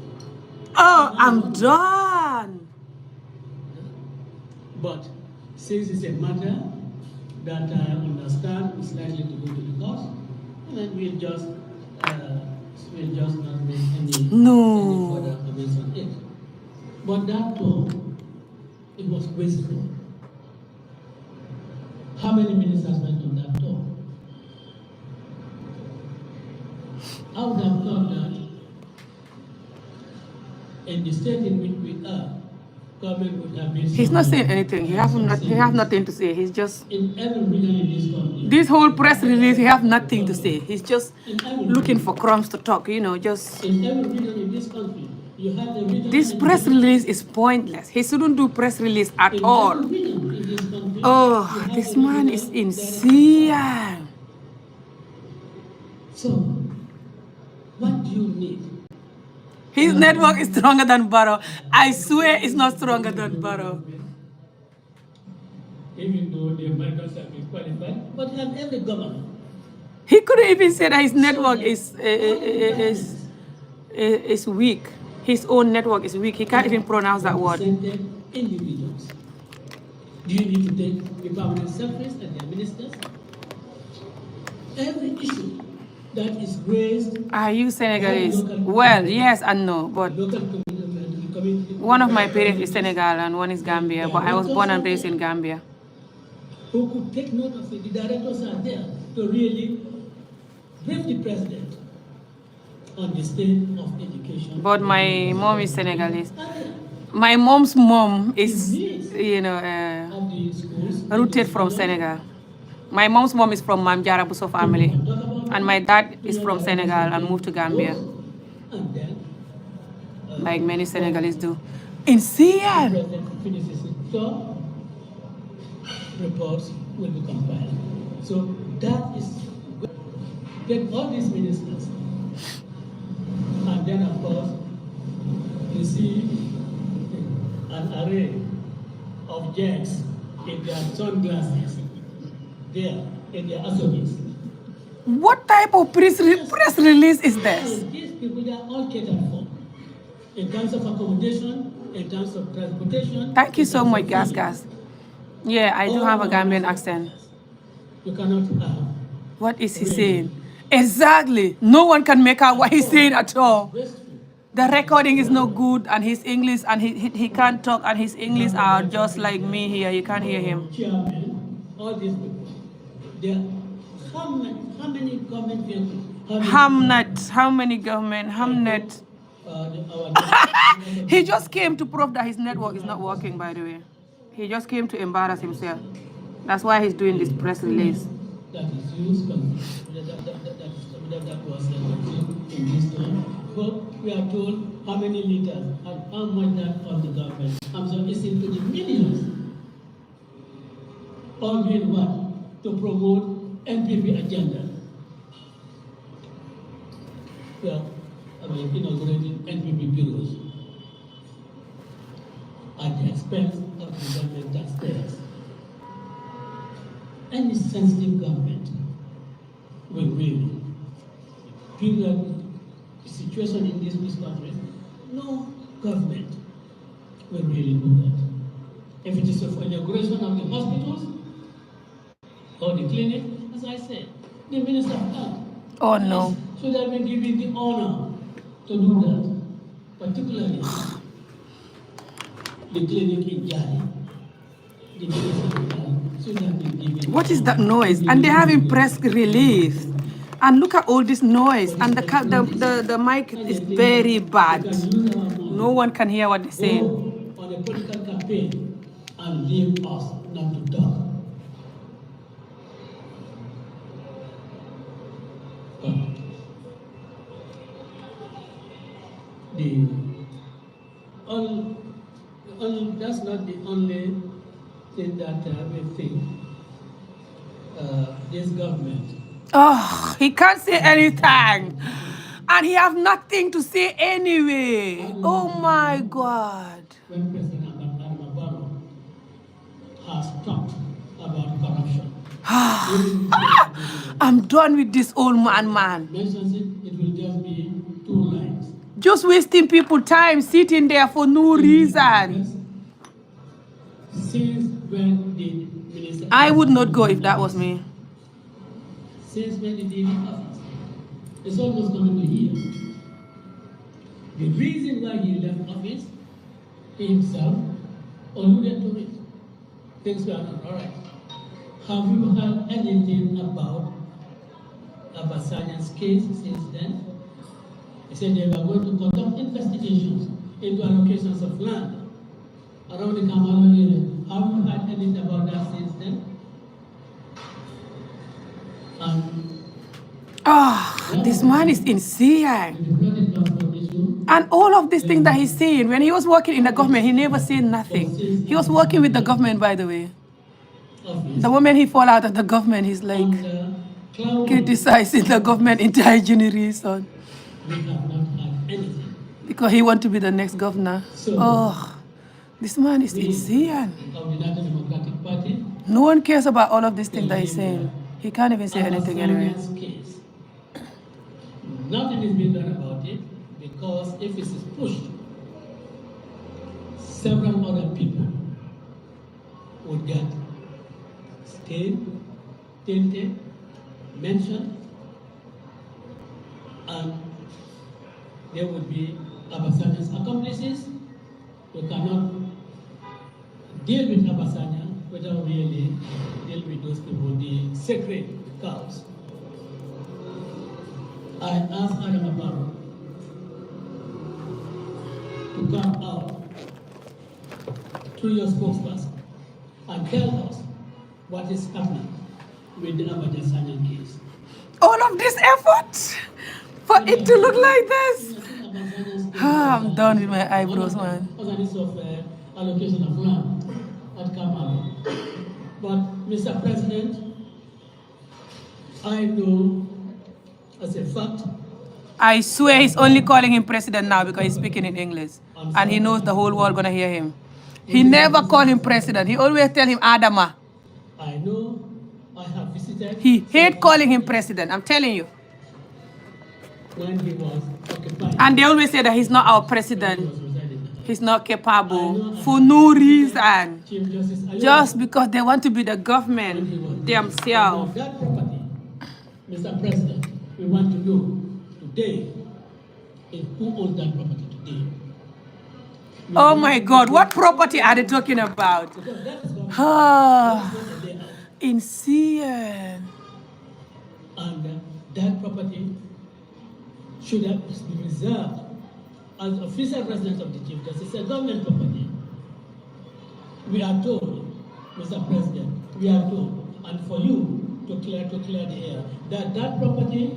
Oh, I'm done. But since it's a matter that I understand is likely to go to the court, then we'll just not make any further comments on it. But that tour, it was wasteful. How many ministers went on that tour? I would have thought that in the state in which we are, government would have been. He's not saying anything. He has nothing to say. He's just in every region in this country. This whole press release, he have nothing to say. He's just looking for crumbs to talk. Just. In every region in this country, you have the region. This press release is pointless. He shouldn't do press release at all. Oh, this man is insane. So, what do you need? His network is stronger than Barrow. I swear it's not stronger than Barrow. Even though the Americans have been qualified, but have every government. He couldn't even say that his network is weak. His own network is weak. He can't even pronounce that word. Individuals. Do you need to take the permanent secretaries and their ministers? Every issue that is raised. Are you Senegalese? Well, yes and no, but one of my parents is Senegal and one is Gambia, but I was born and raised in Gambia. Who could take note of it? The directors are there to really brief the president on the state of education. But my mom is Senegalese. My mom's mom is, rooted from Senegal. My mom's mom is from Mam Jara Buso family, and my dad is from Senegal and moved to Gambia, like many Senegalese do. Insane! So, reports will be compiled. So that is get all these ministers, and then of course you see an array of jets in their sunglasses there in their assemblies. What type of press release is this? These people, they are all catered for in terms of accommodation, in terms of transportation. Thank you so much, Gas. Yeah, I do have a Gambian accent. You cannot have. What is he saying? Exactly. No one can make out what he's saying at all. The recording is no good, and his English, and he can't talk, and his English are just like me here. You can't hear him. Chairman, all these people. How many government vehicles? Hamnet. He just came to prove that his network is not working, by the way. He just came to embarrass himself. That's why he's doing this press release. That is used, that was in this time. So we are told how many liters and how much that of the government. So it's into the millions. All doing what? To promote NPP agenda. inaugurating NPP bureaus at the expense of the government taxpayers. Any sensitive government will really feel that the situation in these countries, no government will really do that. If it is for inauguration of the hospitals or the clinic, as I said, the Minister of Health should have been given the honor to do that, particularly the clinic in Jali. The Minister of Health should have been given. What is that noise? And they're having press release. And look at all this noise. And the mic is very bad. No one can hear what they're saying. On a political campaign and leave us not to talk. That's not the only thing that we think this government. Oh, he can't say anything. And he have nothing to say anyway. Oh my God. When President Obama has talked about corruption. I'm done with this old man. Mentions it will just be 2 lines. Just wasting people time sitting there for no reason. Since when did Minister I would not go if that was me. Since when did he leave office? It's almost coming to here. The reason why he left office, he himself alluded to it. Things were not all right. Have you heard anything about Abasanya's case since then? He said they were going to conduct investigations into allocations of land around the Kamala area. Have you heard anything about that since then? This man is insane. And all of these things that he's saying, when he was working in the government, he never said nothing. He was working with the government, by the way. The moment he fall out of the government, he's like criticizing the government entire generation. We have not had anything. Because he want to be the next governor. This man is insane. Of the National Democratic Party. No one cares about all of these things that he's saying. He can't even say anything anyway. Case. Nothing is being done about it because if it is pushed, several other people would get tainted, mentioned, and there would be Abasanya's accomplices who cannot deal with Abasanya without really deal with those people, the sacred cows. I asked Adam Abaro to come out through your spokesperson and tell us what is happening with the Abasanya case. All of this effort for it to look like this. I'm done with my eyebrows, man. Of allocation of land at Kamala. But Mr. President, I know as a fact. I swear he's only calling him president now because he's speaking in English. And he knows the whole world gonna hear him. He never call him president. He always tell him Adama. I know I have visited. He hate calling him president, I'm telling you. When he was occupied. And they always say that he's not our president. He's not capable for no reason. Just because they want to be the government themselves. That property, Mr. President, we want to know today who owns that property today. Oh my God, what property are they talking about? Insane. And that property should have been reserved as official residence of the Chief Justice. It's a government property. We are told, Mr. President, we are told, and for you to clear the air, that property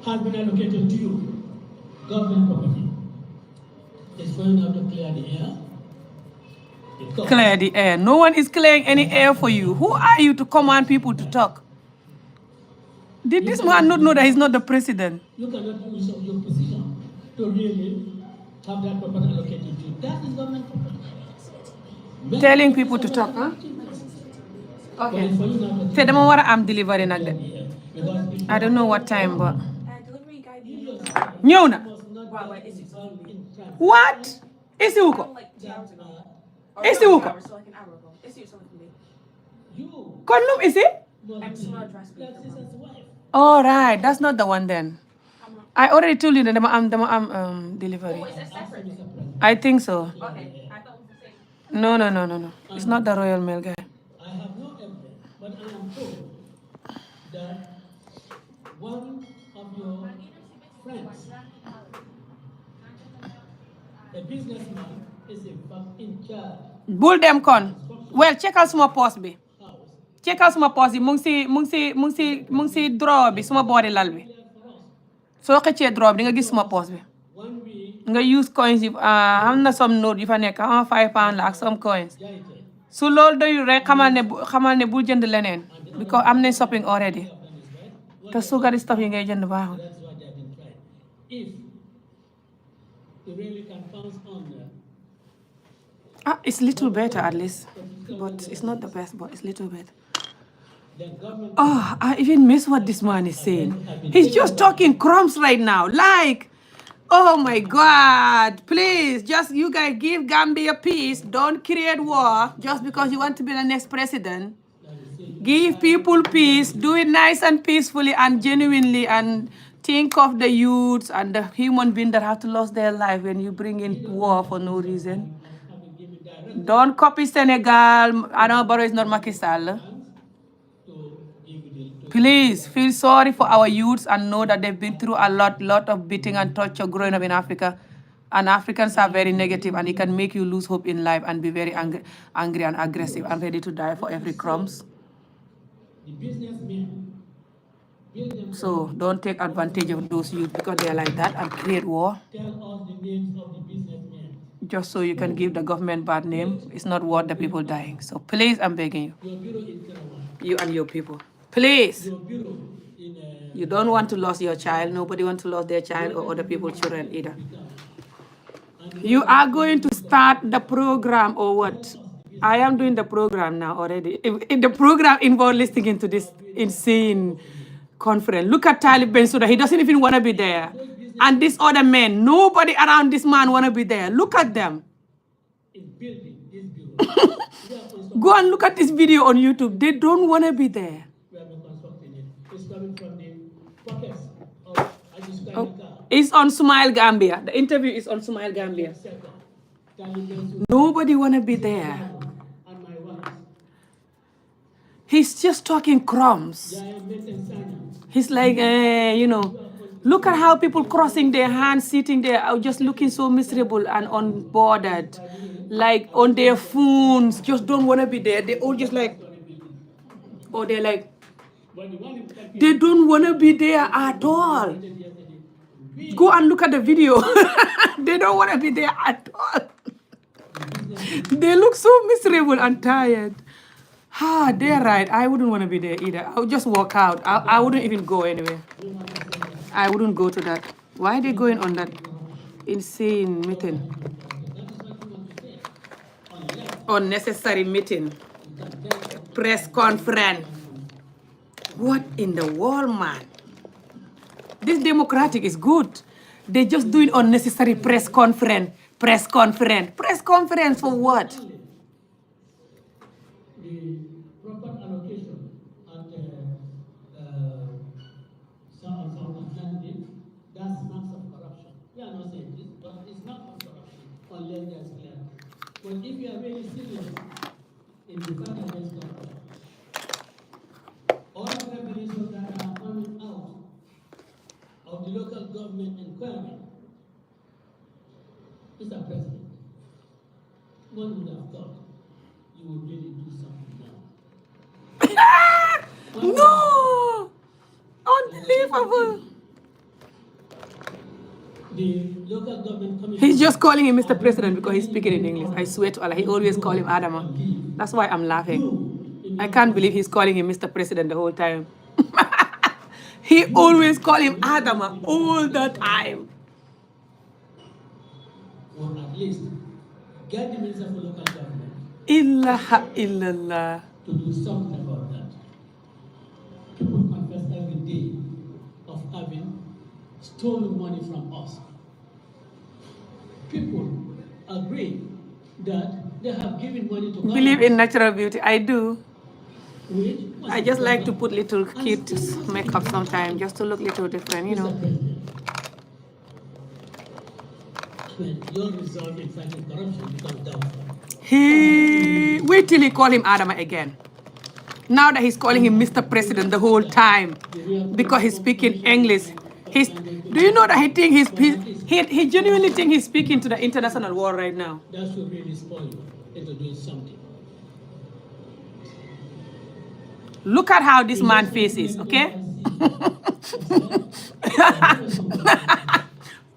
has been allocated to you, government property. It's for you now to clear the air. Clear the air. No one is clearing any air for you. Who are you to command people to talk? Did this man not know that he's not the president? You cannot use your position to really have that property allocated to you. That is government property. Telling people to talk, huh? Okay. So dama war a am delivery nag de. I don't know what time, but ñëw na. What? Isiwu ko. Isiwu ko. Kon lum isi? All right, that's not the one then. I already told you that dama am delivery. I think so. No. It's not the Royal Mail guy. I have no evidence, but I am told that one of your friends, a businessman, is in fact in charge. Bul dem kon. Well, checkal suma post bi. Checkal suma post bi mu ngi si drawer bi suma boori lal bi. Soo xëccee drawer bi di nga gis suma post bi. Nga use coins yi am na some note yu fa nekk am £5 la ak some coins. Su loolu doyul rek xamal ne bul jënd leneen because am nañ shopping already. Te sugari stuff yi ngay jënd baaxul. That's what they have been trying. If you really can pounce on them. It's little better at least. But it's not the best, but it's little better. I even miss what this man is saying. He's just talking crumbs right now. Like, oh my God, please, just you guys give Gambia peace. Don't create war just because you want to be the next president. Give people peace. Do it nice and peacefully and genuinely and think of the youths and the human beings that have to lose their life when you bring in war for no reason. Don't copy Senegal. Adama Barrow is not Macky Sall. Please feel sorry for our youths and know that they've been through a lot of beating and torture growing up in Africa. And Africans are very negative and it can make you lose hope in life and be very angry and aggressive and ready to die for every crumbs. So don't take advantage of those youth because they are like that and create war. Just so you can give the government bad name. It's not worth the people dying. So please, I'm begging you. You and your people. Please. You don't want to lose your child. Nobody wants to lose their child or other people's children either. You are going to start the program or what? I am doing the program now already. If the program involves listening into this insane conference. Look at Talib Bensouda. He doesn't even want to be there. And this other man, nobody around this man want to be there. Look at them. Go and look at this video on YouTube. They don't want to be there. It's on Smile Gambia. The interview is on Smile Gambia. Nobody want to be there. He's just talking crumbs. He's like, look at how people crossing their hands, sitting there, just looking so miserable and unbothered. Like on their phones, just don't want to be there. They all just like, they don't want to be there at all. Go and look at the video. They don't want to be there at all. They look so miserable and tired. They're right. I wouldn't want to be there either. I would just walk out. I wouldn't even go anyway. I wouldn't go to that. Why are they going on that insane meeting? Unnecessary meeting. Press conference. What in the world, man? This democratic is good. They're just doing unnecessary press conference. Press conference. Press conference for what? The proper allocation at some candidates, that's marks of corruption. We are not saying this, but it's not of corruption unless there's clarity. But if you are really serious in the fight against corruption, all the revelations that are coming out of the local government inquiry, Mr. President, one would have thought you would really do something now. No! Unbelievable. The local government commission. He's just calling him Mr. President because he's speaking in English. I swear to Allah, he always call him Adama. That's why I'm laughing. I can't believe he's calling him Mr. President the whole time. He always call him Adama all the time. Or at least get the Minister for Local Government Ilaha illallah. to do something about that. People confess every day of having stolen money from us. People agree that they have given money to government. Believe in natural beauty. I do. Which I just like to put little kids makeup sometimes just to look little different, you know. When your resolve in fighting corruption becomes doubtful. Wait till he call him Adama again. Now that he's calling him Mr. President the whole time because he's speaking English. Do you know that he genuinely think he's speaking to the international world right now? That should really spoil you into doing something. Look at how this man faces, okay?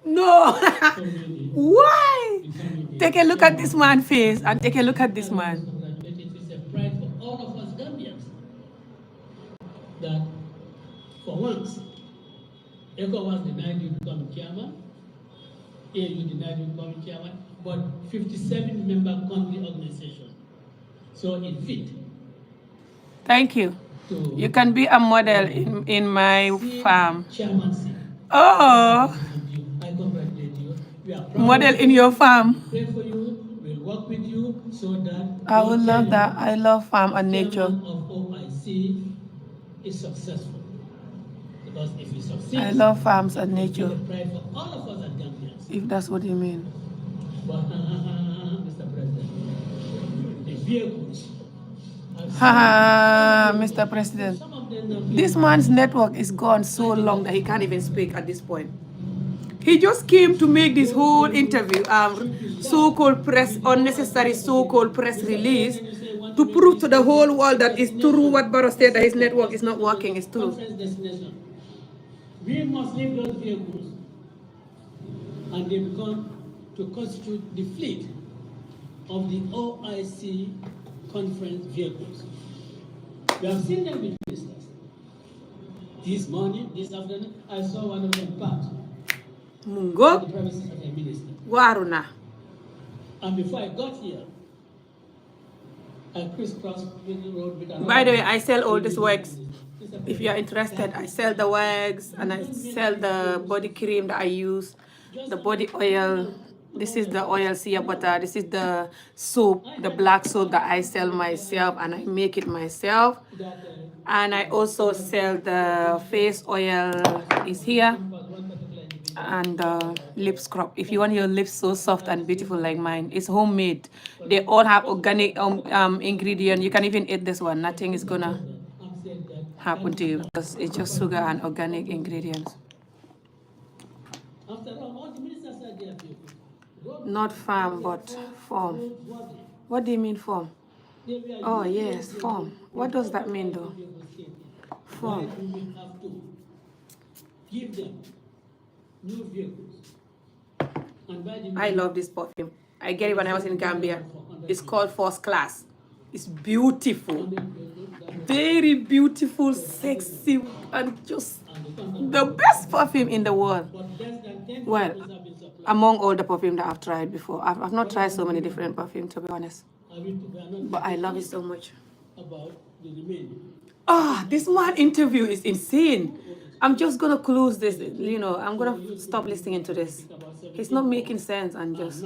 No. Why? Take a look at this man's face and take a look at this man. It is a pride for all of us Gambians that for once, ECOWAS denied you becoming chairman, AU denied you becoming chairman, but 57-member country organization. So it fit. Thank you. You can be a model in my farm. Chairmanship. Oh. I congratulate you. We are proud Model in your farm. Pray for you. We'll work with you so that I would love that. I love farm and nature. Of OIC is successful. Because if you succeed, I love farms and nature. it's a pride for all of us at Gambians. If that's what you mean. But, Mr. President, the vehicles. Mr. President. This man's network is gone so long that he can't even speak at this point. He just came to make this whole interview, so-called press, unnecessary so-called press release to prove to the whole world that it's true what Barrow said, that his network is not working, it's true. We must leave those vehicles and they become to constitute the fleet of the OIC conference vehicles. We have seen them with ministers. This morning, this afternoon, I saw one of them parked Mungo. at the premises of a minister. Waruna. And before I got here, I crisscrossed the road with another. By the way, I sell all these wax. If you are interested, I sell the wax and I sell the body cream that I use, the body oil. This is the oil sea butter. This is the soap, the black soap that I sell myself and I make it myself. And I also sell the face oil is here. And lip scrub. If you want your lips so soft and beautiful like mine, it's homemade. They all have organic ingredient. You can even eat this one. Nothing is gonna happen to you because it's just sugar and organic ingredients. Not farm, but farm. What do you mean farm? Oh yes, farm. What does that mean though? Farm. Give them new vehicles. I love this perfume. I get it when I was in Gambia. It's called First Class. It's beautiful. Very beautiful, sexy, and just the best perfume in the world. Well, among all the perfume that I've tried before. I've not tried so many different perfumes, to be honest. But I love it so much. This man interview is insane. I'm just gonna close this, you know, I'm gonna stop listening to this. It's not making sense and just...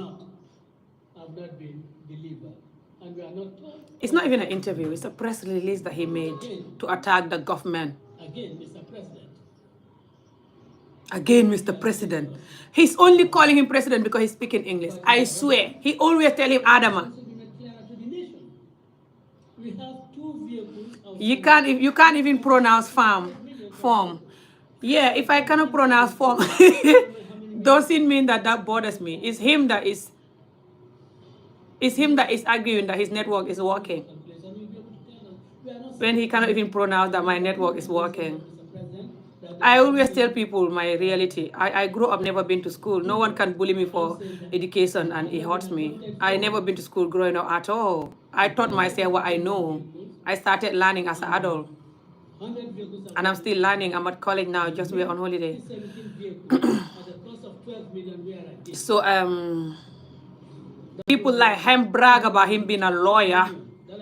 It's not even an interview, it's a press release that he made to attack the government. Again, Mr. President. Again, Mr. President. He's only calling him president because he's speaking English. I swear. He always tell him Adama. We have two vehicles. You can't even pronounce form. Yeah, if I cannot pronounce form, doesn't mean that bothers me. It's him that is arguing that his network is working. When he cannot even pronounce that my network is working. I always tell people my reality. I grew up never been to school. No one can bully me for education and it hurts me. I never been to school growing up at all. I taught myself what I know. I started learning as an adult. 100 vehicles And I'm still learning. I'm at college now, just we're on holiday. 17 vehicles at a cost of 12 million where I did. So people like him brag about him being a lawyer For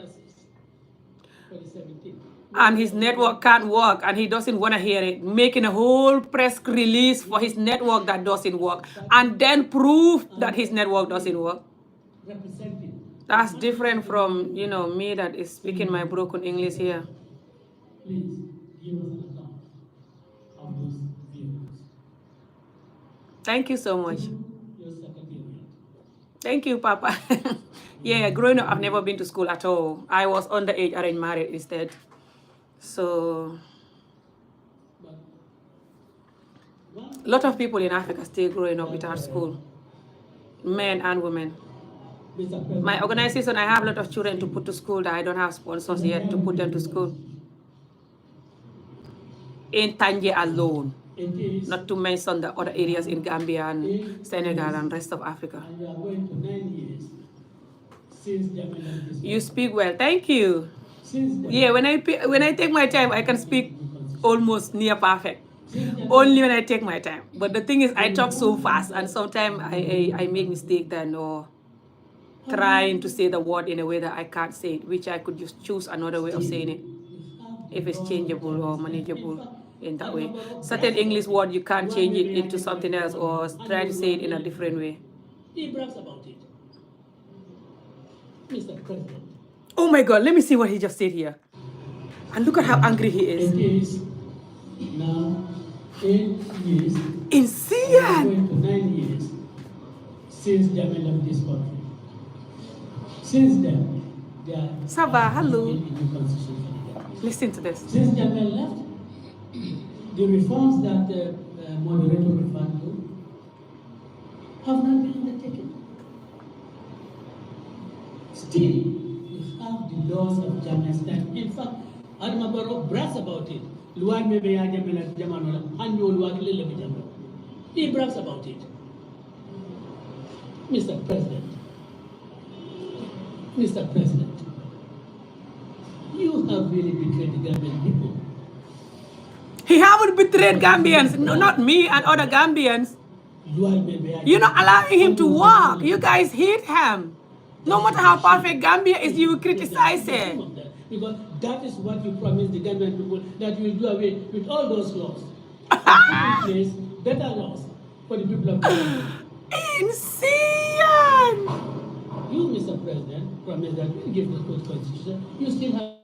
the 17. and his network can't work and he doesn't want to hear it, making a whole press release for his network that doesn't work and then prove that his network doesn't work. Representing. That's different from, you know, me that is speaking my broken English here. Please give us an account of those vehicles. Thank you so much. Your secretariat. Thank you, Papa. Yeah, growing up, I've never been to school at all. I was underage, arranged married instead. So, a lot of people in Africa still growing up without school, men and women. My organization, I have a lot of children to put to school that I don't have sponsors yet to put them to school. In Tanje alone, not to mention the other areas in Gambia and Senegal and rest of Africa. And we are going to 9 years since Gambian. You speak well. Thank you. Yeah, when I take my time, I can speak almost near perfect. Only when I take my time. But the thing is, I talk so fast, and sometimes I make mistake then or trying to say the word in a way that I can't say it, which I could just choose another way of saying it if it's changeable or manageable in that way. Certain English word you can't change it into something else or try to say it in a different way. He brags about it. Mr. President. Oh my God, let me see what he just said here. And look at how angry he is. It is now 8 years. In Sian. Going to 9 years since Jamil left this country. Since then, there are Saba, hello. a new constitution for the Gambia. Listen to this. Since Jamil left, the reforms that the moderator referred to have not been undertaken. Still, we have the laws of Jamil's time. In fact, Adama Barrow brags about it. He brags about it. Mr. President, you have really betrayed the Gambian people. He haven't betrayed Gambians, no, not me and other Gambians. You're not allowing him to walk. You guys hate him. No matter how perfect Gambia is, you criticize it. Because that is what you promised the Gambian people, that you will do away with all those laws. And put in place better laws for the people of Gambia. Insane! You, Mr. President, promised that you will give the good constitution. You still have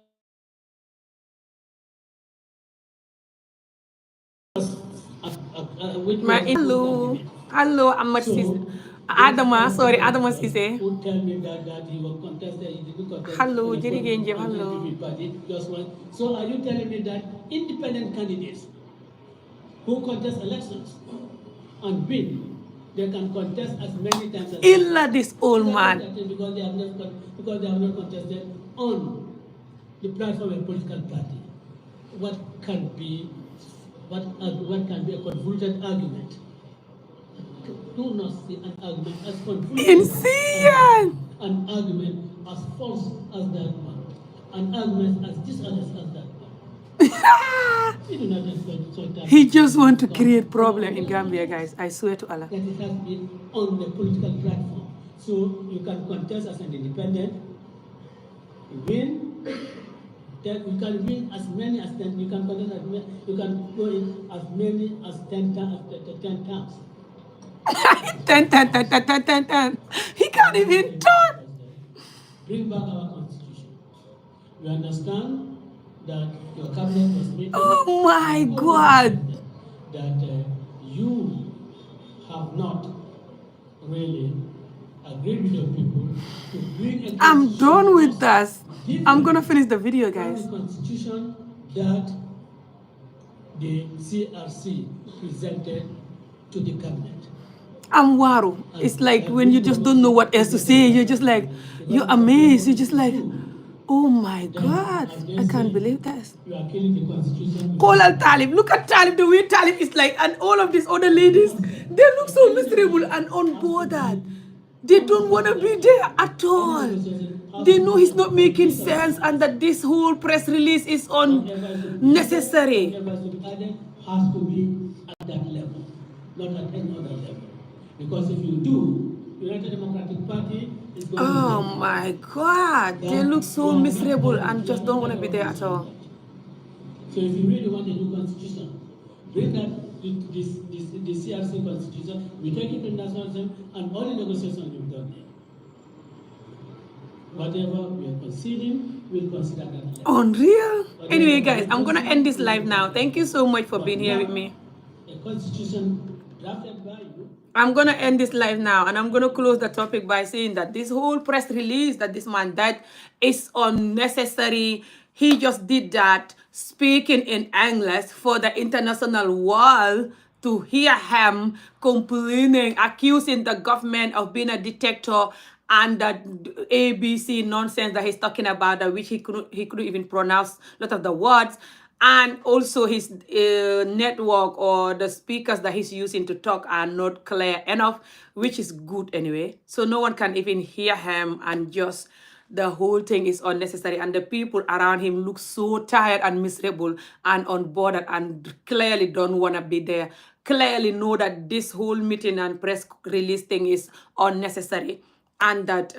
hello, Ahmad Sise. Adama Sise. Who tell me that he will contest, he didn't contest. Hello, Jerry Genjem, hello. Just one. So are you telling me that independent candidates who contest elections and win, they can contest as many times as Illa this old man. Because they have not contested on the platform of a political party. What can be a convoluted argument? Do not see an argument as convoluted. Insane! An argument as false as that one. An argument as dishonest as that one. We do not expect that. He just want to create problem in Gambia, guys. I swear to Allah. That it has been on the political platform. So you can contest as an independent, win. That you can win as many as 10. You can contest as many. You can go in as many as 10 times. 10. He can't even talk. Bring back our constitution. We understand that your cabinet was meeting. Oh my God. That you have not really agreed with your people to bring a I'm done with this. I'm gonna finish the video, guys. The constitution that the CRC presented to the cabinet. I'm waru. It's like when you just don't know what else to say. You're just like, you're amazed. You're just like, oh my God. I can't believe this. You are killing the constitution. Call Al Talib. Look at Talib. The way Talib is like, and all of these other ladies, they look so miserable and unbothered. They don't want to be there at all. They know he's not making sense and that this whole press release is unnecessary. Whatever should be added has to be at that level, not at any other level. Because if you do, United Democratic Party is going to Oh my God, they look so miserable and just don't want to be there at all. So if you really want a new constitution, bring that the CRC constitution, we take it to nationalism, and all the negotiations we've done here. Whatever we are conceding, we'll consider that later. Unreal. Anyway, guys, I'm going to end this live now. Thank you so much for being here with me. A constitution drafted by you. I'm going to end this live now, and I'm going to close the topic by saying that this whole press release that this man did is unnecessary. He just did that speaking in English for the international world to hear him complaining, accusing the government of being a dictator and that ABC nonsense that he's talking about, that which he couldn't even pronounce a lot of the words. And also his network or the speakers that he's using to talk are not clear enough, which is good anyway. So no one can even hear him, and just the whole thing is unnecessary. And the people around him look so tired and miserable and unbothered and clearly don't want to be there. Clearly know that this whole meeting and press release thing is unnecessary, and that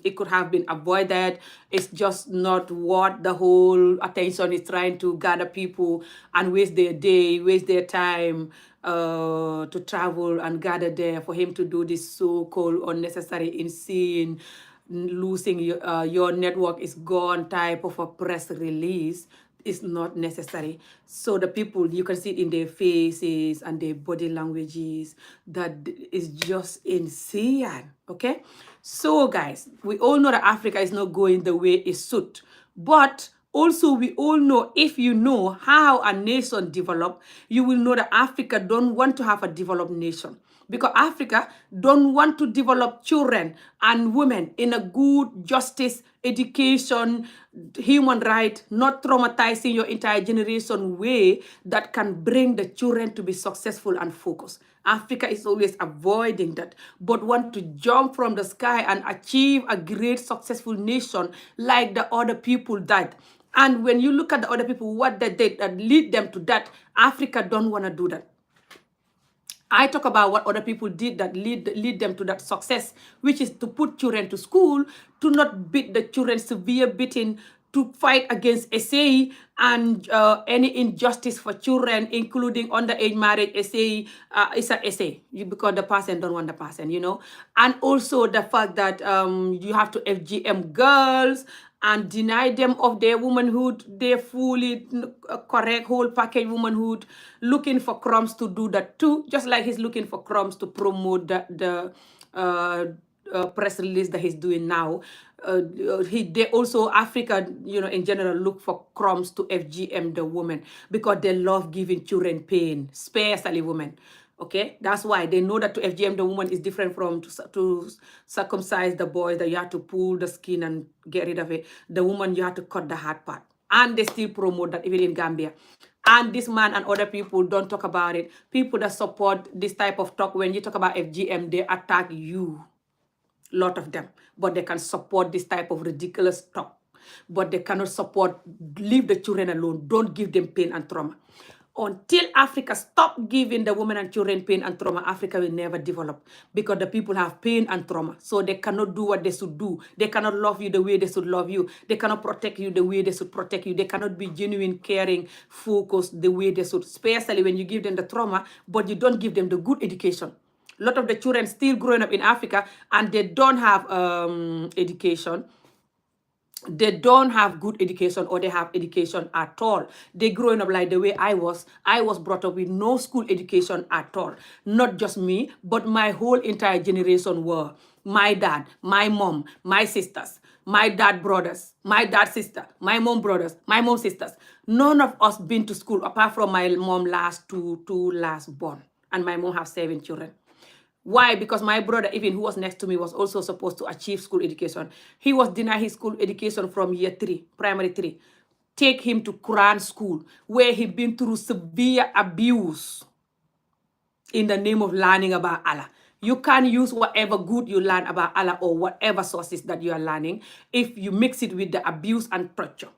it could have been avoided. It's just not what the whole attention is trying to gather people and waste their day, waste their time to travel and gather there for him to do this so-called unnecessary, insane, losing your network is gone type of a press release. Is not necessary. So the people, you can see it in their faces and their body languages, that is just insane. Okay, so guys, we all know that Africa is not going the way it should, but also we all know, if you know how a nation develop, you will know that Africa don't want to have a developed nation, because Africa don't want to develop children and women in a good justice, education, human right, not traumatizing your entire generation way that can bring the children to be successful and focused. Africa is always avoiding that, but want to jump from the sky and achieve a great successful nation like the other people did. And when you look at the other people, what they did that lead them to that, Africa don't want to do that. I talk about what other people did that lead them to that success, which is to put children to school, to not beat the children severe beating, to fight against SA and any injustice for children, including underage marriage. SA is a SA because the person don't want the person, you know. And also the fact that you have to FGM girls and deny them of their womanhood, their fully correct whole package womanhood, looking for crumbs to do that too, just like he's looking for crumbs to promote the press release that he's doing now. They also, Africa, you know, in general, look for crumbs to FGM the women because they love giving children pain, especially women. Okay, that's why they know that to FGM the woman is different from to circumcise the boys, that you have to pull the skin and get rid of it. The woman, you have to cut the hard part. And they still promote that even in Gambia. And this man and other people don't talk about it. People that support this type of talk, when you talk about FGM, they attack you. Lot of them. But they can support this type of ridiculous talk. But they cannot support, leave the children alone. Don't give them pain and trauma. Until Africa stop giving the women and children pain and trauma, Africa will never develop, because the people have pain and trauma. So they cannot do what they should do. They cannot love you the way they should love you. They cannot protect you the way they should protect you. They cannot be genuine, caring, focused the way they should, especially when you give them the trauma, but you don't give them the good education. A lot of the children still growing up in Africa and they don't have education. They don't have good education, or they have education at all. They growing up like the way I was. I was brought up with no school education at all. Not just me, but my whole entire generation were. My dad, my mom, my sisters, my dad brothers, my dad sister, my mom brothers, my mom sisters. None of us been to school apart from my mom last two last born. And my mom have 7 children. Why? Because my brother, even who was next to me, was also supposed to achieve school education. He was denied his school education from year 3, primary 3. Take him to Quran school, where he been through severe abuse in the name of learning about Allah. You can't use whatever good you learn about Allah or whatever sources that you are learning if you mix it with the abuse and torture.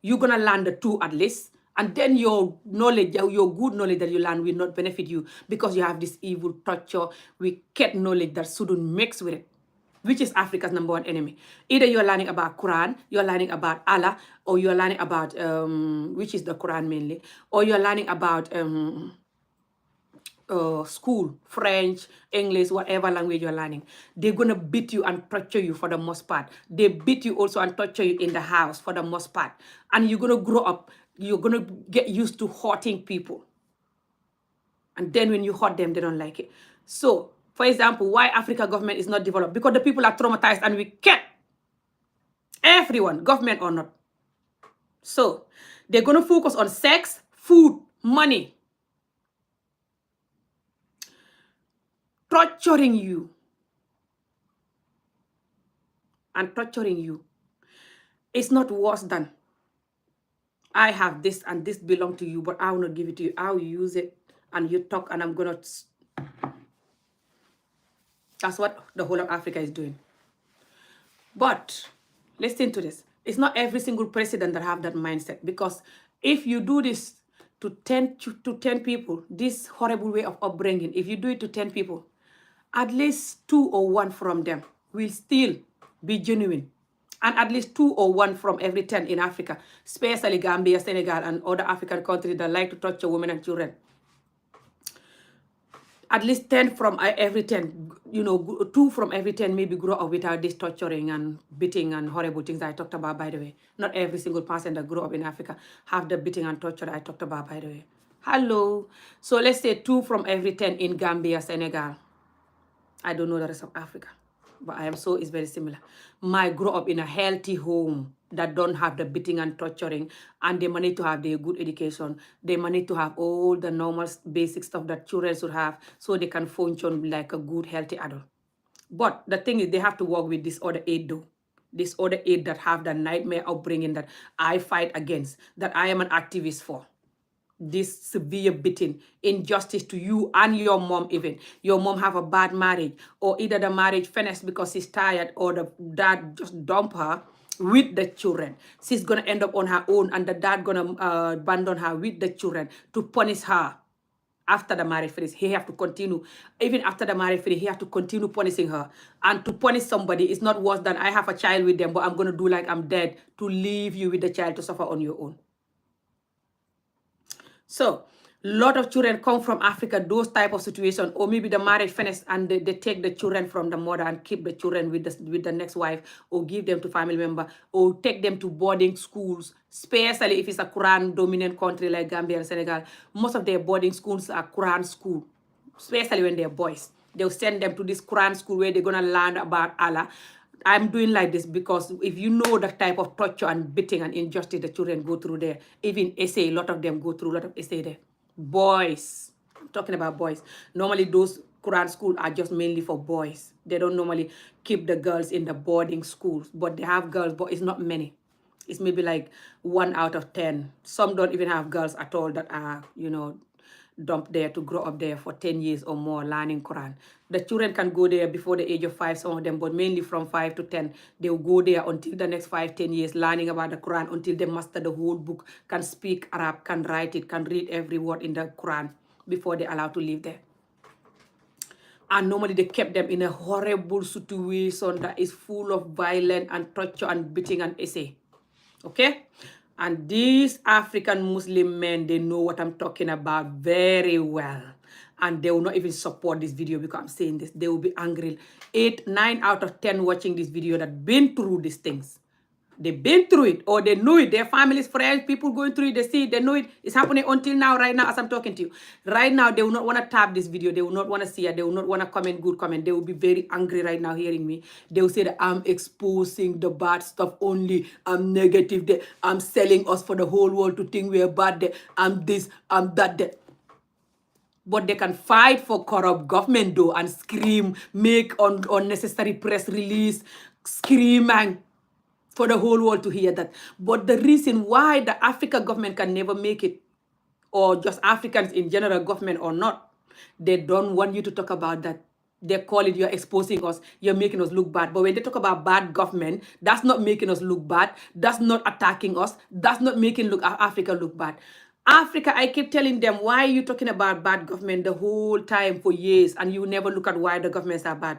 You're going to learn the two at least. And then your knowledge, your good knowledge that you learn will not benefit you because you have this evil torture, wicked knowledge that shouldn't mix with it, which is Africa's number one enemy. Either you're learning about Quran, you're learning about Allah, or you're learning about, which is the Quran mainly, or you're learning about school, French, English, whatever language you're learning. They're going to beat you and torture you for the most part. They beat you also and torture you in the house for the most part. And you're going to grow up, you're going to get used to hurting people. And then when you hurt them, they don't like it. So, for example, why Africa government is not developed? Because the people are traumatized and we kept everyone, government or not. So, they're going to focus on sex, food, money, torturing you. And torturing you. It's not worse than, I have this and this belong to you, but I will not give it to you. I will use it and you talk and I'm going to... That's what the whole of Africa is doing. But listen to this. It's not every single president that have that mindset, because if you do this to 10 people, this horrible way of upbringing, if you do it to 10 people, at least 2 or 1 from them will still be genuine. And at least 2 or 1 from every 10 in Africa, especially Gambia, Senegal, and other African countries that like to torture women and children. At least 10 from every 10, 2 from every 10 maybe grow up without this torturing and beating and horrible things that I talked about, by the way. Not every single person that grew up in Africa have the beating and torture that I talked about, by the way. Hello. So let's say 2 from every 10 in Gambia, Senegal. I don't know the rest of Africa, but I am so it's very similar. Might grow up in a healthy home that don't have the beating and torturing, and they manage to have their good education. They manage to have all the normal basic stuff that children should have, so they can function like a good healthy adult. But the thing is, they have to work with this other 8 though. This other 8 that have the nightmare upbringing that I fight against, that I am an activist for. This severe beating, injustice to you and your mom even. Your mom have a bad marriage, or either the marriage finished because she's tired, or the dad just dump her with the children. She's going to end up on her own, and the dad going to abandon her with the children to punish her. After the marriage finish, he have to continue. Even after the marriage finish, he have to continue punishing her. And to punish somebody is not worse than I have a child with them, but I'm going to do like I'm dead to leave you with the child to suffer on your own. So, a lot of children come from Africa, those type of situations, or maybe the marriage finished and they take the children from the mother and keep the children with the next wife, or give them to family member, or take them to boarding schools, especially if it's a Quran dominant country like Gambia and Senegal. Most of their boarding schools are Quran school, especially when they're boys. They'll send them to this Quran school where they're going to learn about Allah. I'm doing like this because if you know the type of torture and beating and injustice the children go through there, even essay, a lot of them go through a lot of essay there. Boys, I'm talking about boys. Normally those Quran schools are just mainly for boys. They don't normally keep the girls in the boarding schools, but they have girls, but it's not many. It's maybe like 1 out of 10. Some don't even have girls at all that are, dumped there to grow up there for 10 years or more learning Quran. The children can go there before the age of 5, some of them, but mainly from 5 to 10. They will go there until the next 5, 10 years learning about the Quran until they master the whole book, can speak Arab, can write it, can read every word in the Quran before they're allowed to live there. And normally they kept them in a horrible situation that is full of violence and torture and beating and essay. Okay? And these African Muslim men, they know what I'm talking about very well. And they will not even support this video because I'm saying this. They will be angry. 9 out of 10 watching this video that been through these things. They've been through it, or they know it. Their families, friends, people going through it, they see it, they know it. It's happening until now, right now, as I'm talking to you. Right now, they will not want to tap this video. They will not want to see it. They will not want to comment good comment. They will be very angry right now hearing me. They will say that I'm exposing the bad stuff only. I'm negative. I'm selling us for the whole world to think we're bad. I'm this, I'm that. But they can fight for corrupt government, though, and scream, make unnecessary press release, scream and for the whole world to hear that. But the reason why the African government can never make it, or just Africans in general, government or not, they don't want you to talk about that. They call it, you're exposing us, you're making us look bad. But when they talk about bad government, that's not making us look bad. That's not attacking us. That's not making Africa look bad. Africa, I keep telling them, why are you talking about bad government the whole time for years and you never look at why the governments are bad?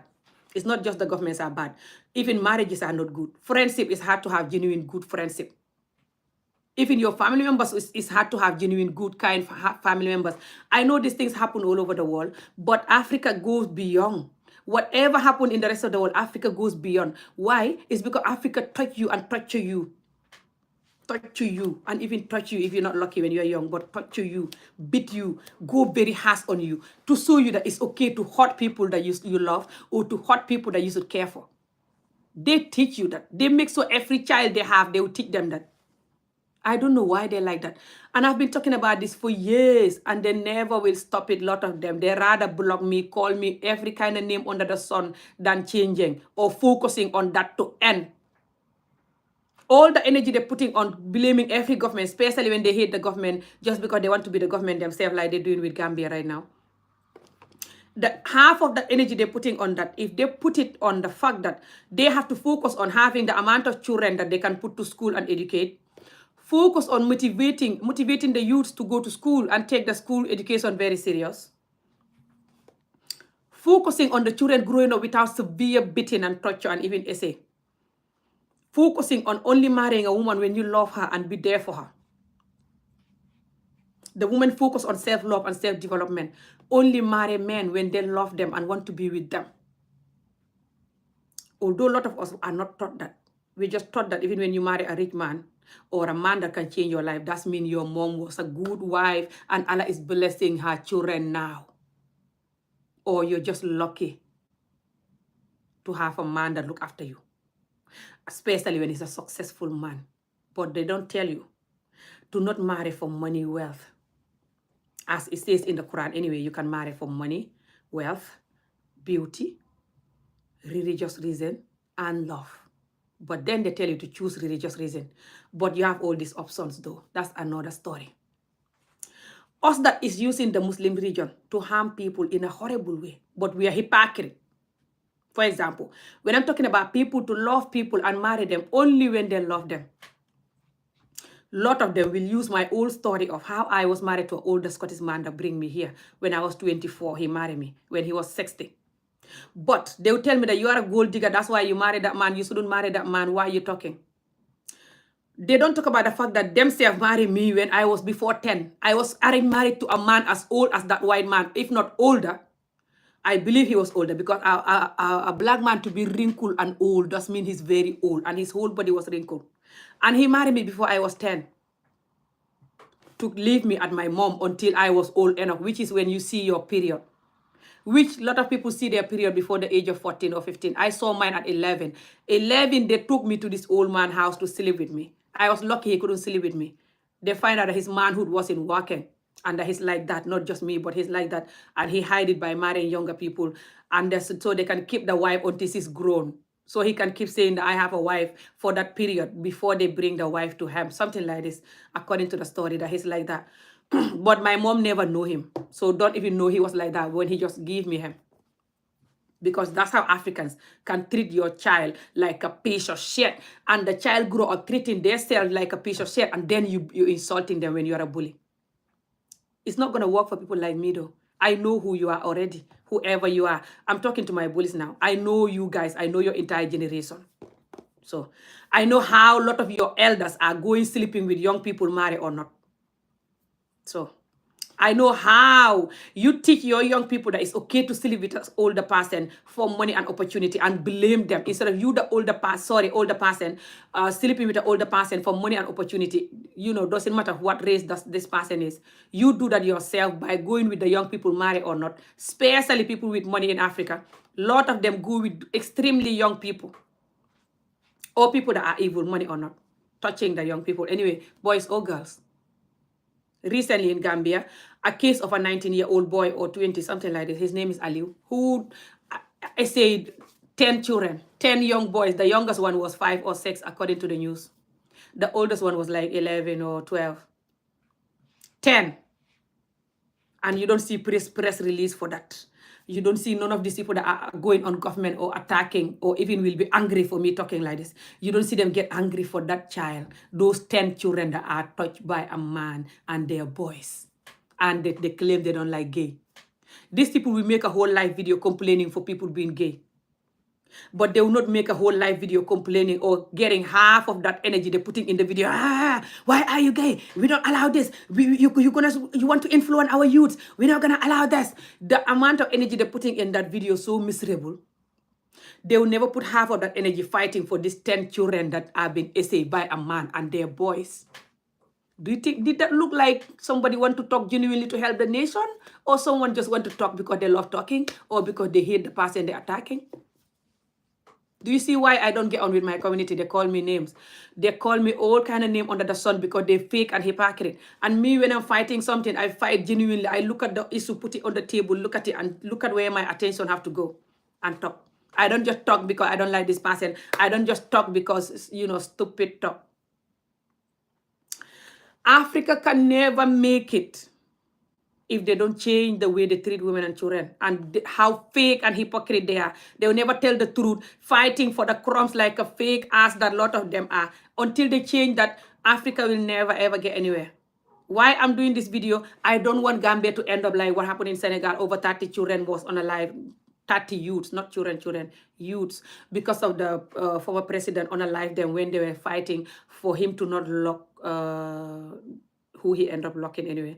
It's not just the governments are bad. Even marriages are not good. Friendship is hard to have genuine good friendship. Even your family members, it's hard to have genuine, good, kind family members. I know these things happen all over the world, but Africa goes beyond. Whatever happened in the rest of the world, Africa goes beyond. Why? It's because Africa touch you and torture you. Touch you and even touch you if you're not lucky when you're young, but touch you, beat you, go very harsh on you to show you that it's okay to hurt people that you love or to hurt people that you should care for. They teach you that. They make so every child they have, they will teach them that. I don't know why they're like that. And I've been talking about this for years and they never will stop it. A lot of them, they rather block me, call me every kind of name under the sun than changing or focusing on that to end. All the energy they're putting on blaming every government, especially when they hate the government just because they want to be the government themselves, like they're doing with Gambia right now. Half of the energy they're putting on that, if they put it on the fact that they have to focus on having the amount of children that they can put to school and educate, focus on motivating the youth to go to school and take the school education very serious, focusing on the children growing up without severe beating and torture and even essay, focusing on only marrying a woman when you love her and be there for her. The women focus on self-love and self-development. Only marry men when they love them and want to be with them. Although a lot of us are not taught that. We just taught that even when you marry a rich man or a man that can change your life, that means your mom was a good wife and Allah is blessing her children now. Or you're just lucky to have a man that look after you. Especially when he's a successful man. But they don't tell you. Do not marry for money, wealth. As it says in the Quran anyway, you can marry for money, wealth, beauty, religious reason, and love. But then they tell you to choose religious reason. But you have all these options though. That's another story. Us that is using the Muslim religion to harm people in a horrible way. But we are hypocrite. For example, when I'm talking about people to love people and marry them only when they love them. A lot of them will use my old story of how I was married to an older Scottish man that bring me here. When I was 24, he married me. When he was 60. But they will tell me that you are a gold digger. That's why you married that man. You shouldn't marry that man. Why are you talking? They don't talk about the fact that themselves married me when I was before 10. I was married to a man as old as that white man, if not older. I believe he was older because a black man to be wrinkled and old does mean he's very old and his whole body was wrinkled. And he married me before I was 10 to leave me at my mom until I was old enough, which is when you see your period. Which a lot of people see their period before the age of 14 or 15. I saw mine at 11. 11, they took me to this old man's house to sleep with me. I was lucky he couldn't sleep with me. They find out that his manhood wasn't working and that he's like that, not just me, but he's like that. And he hide it by marrying younger people. And so they can keep the wife until she's grown. So he can keep saying that I have a wife for that period before they bring the wife to him. Something like this, according to the story, that he's like that. But my mom never knew him. So don't even know he was like that when he just gave me him. Because that's how Africans can treat your child like a piece of shit. And the child grow up treating themselves like a piece of shit. And then you're insulting them when you're a bully. It's not going to work for people like me though. I know who you are already. Whoever you are. I'm talking to my bullies now. I know you guys. I know your entire generation. So I know how a lot of your elders are going sleeping with young people, married or not. So I know how you teach your young people that it's okay to sleep with an older person for money and opportunity and blame them instead of you, the older person, sleeping with an older person for money and opportunity. You know, doesn't matter what race this person is. You do that yourself by going with the young people, married or not, especially people with money in Africa. A lot of them go with extremely young people or people that are evil, money or not, touching the young people. Anyway, boys or girls. Recently in Gambia, a case of a 19-year-old boy or 20, something like this. His name is Aliu, who I said 10 children, 10 young boys. The youngest one was 5 or 6, according to the news. The oldest one was like 11 or 12. 10. And you don't see press release for that. You don't see none of these people that are going on government or attacking or even will be angry for me talking like this. You don't see them get angry for that child, those 10 children that are touched by a man and their boys. And they claim they don't like gay. These people will make a whole live video complaining for people being gay. But they will not make a whole live video complaining or getting half of that energy they're putting in the video. Why are you gay? We don't allow this. You want to influence our youth. We're not gonna allow this. The amount of energy they're putting in that video is so miserable. They will never put half of that energy fighting for these 10 children that have been essayed by a man and their boys. Do you think, did that look like somebody want to talk genuinely to help the nation? Or someone just want to talk because they love talking or because they hate the person they're attacking? Do you see why I don't get on with my community? They call me names. They call me all kind of name under the sun because they fake and hypocrite. And me, when I'm fighting something, I fight genuinely. I look at the issue, put it on the table, look at it, and look at where my attention have to go and talk. I don't just talk because I don't like this person. I don't just talk because, stupid talk. Africa can never make it if they don't change the way they treat women and children and how fake and hypocrite they are. They will never tell the truth, fighting for the crumbs like a fake ass that a lot of them are. Until they change that, Africa will never ever get anywhere. Why I'm doing this video, I don't want Gambia to end up like what happened in Senegal. Over 30 children was on a live, 30 youths, not children, youths, because of the former president on a live them when they were fighting for him to not lock who he ended up locking anyway.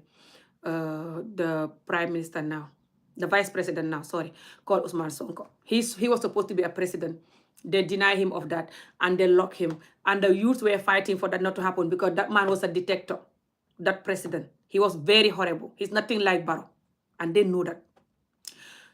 The prime minister now, the vice president now, called Ousmane Sonko. He was supposed to be a president. They deny him of that and they lock him. And the youth were fighting for that not to happen because that man was a dictator, that president. He was very horrible. He's nothing like Barrow. And they know that.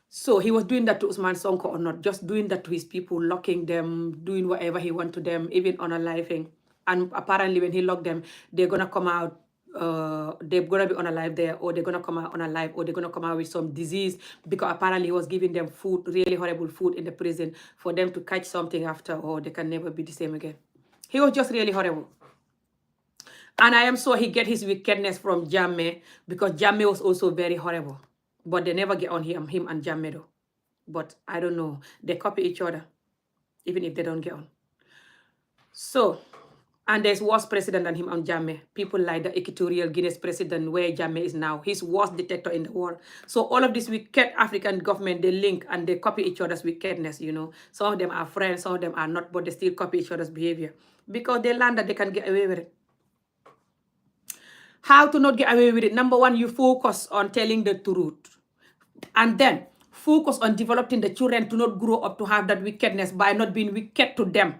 So he was doing that to Ousmane Sonko or not, just doing that to his people, locking them, doing whatever he want to them, even on a live thing. And apparently when he locked them, they're going to come out they're gonna be on a live there, or they're gonna come out on a live, or they're gonna come out with some disease because apparently he was giving them food, really horrible food in the prison for them to catch something after, or they can never be the same again. He was just really horrible. And I am sure he get his wickedness from Jammeh because Jammeh was also very horrible. But they never get on him and Jammeh though. But I don't know. They copy each other, even if they don't get on. So, and there's worse president than him on Jammeh. People like the Equatorial Guinea's president, where Jammeh is now. He's worst dictator in the world. So all of this wicked African government, they link and they copy each other's wickedness, Some of them are friends, some of them are not, but they still copy each other's behavior. Because they learn that they can get away with it. How to not get away with it? Number one, you focus on telling the truth. And then focus on developing the children to not grow up to have that wickedness by not being wicked to them.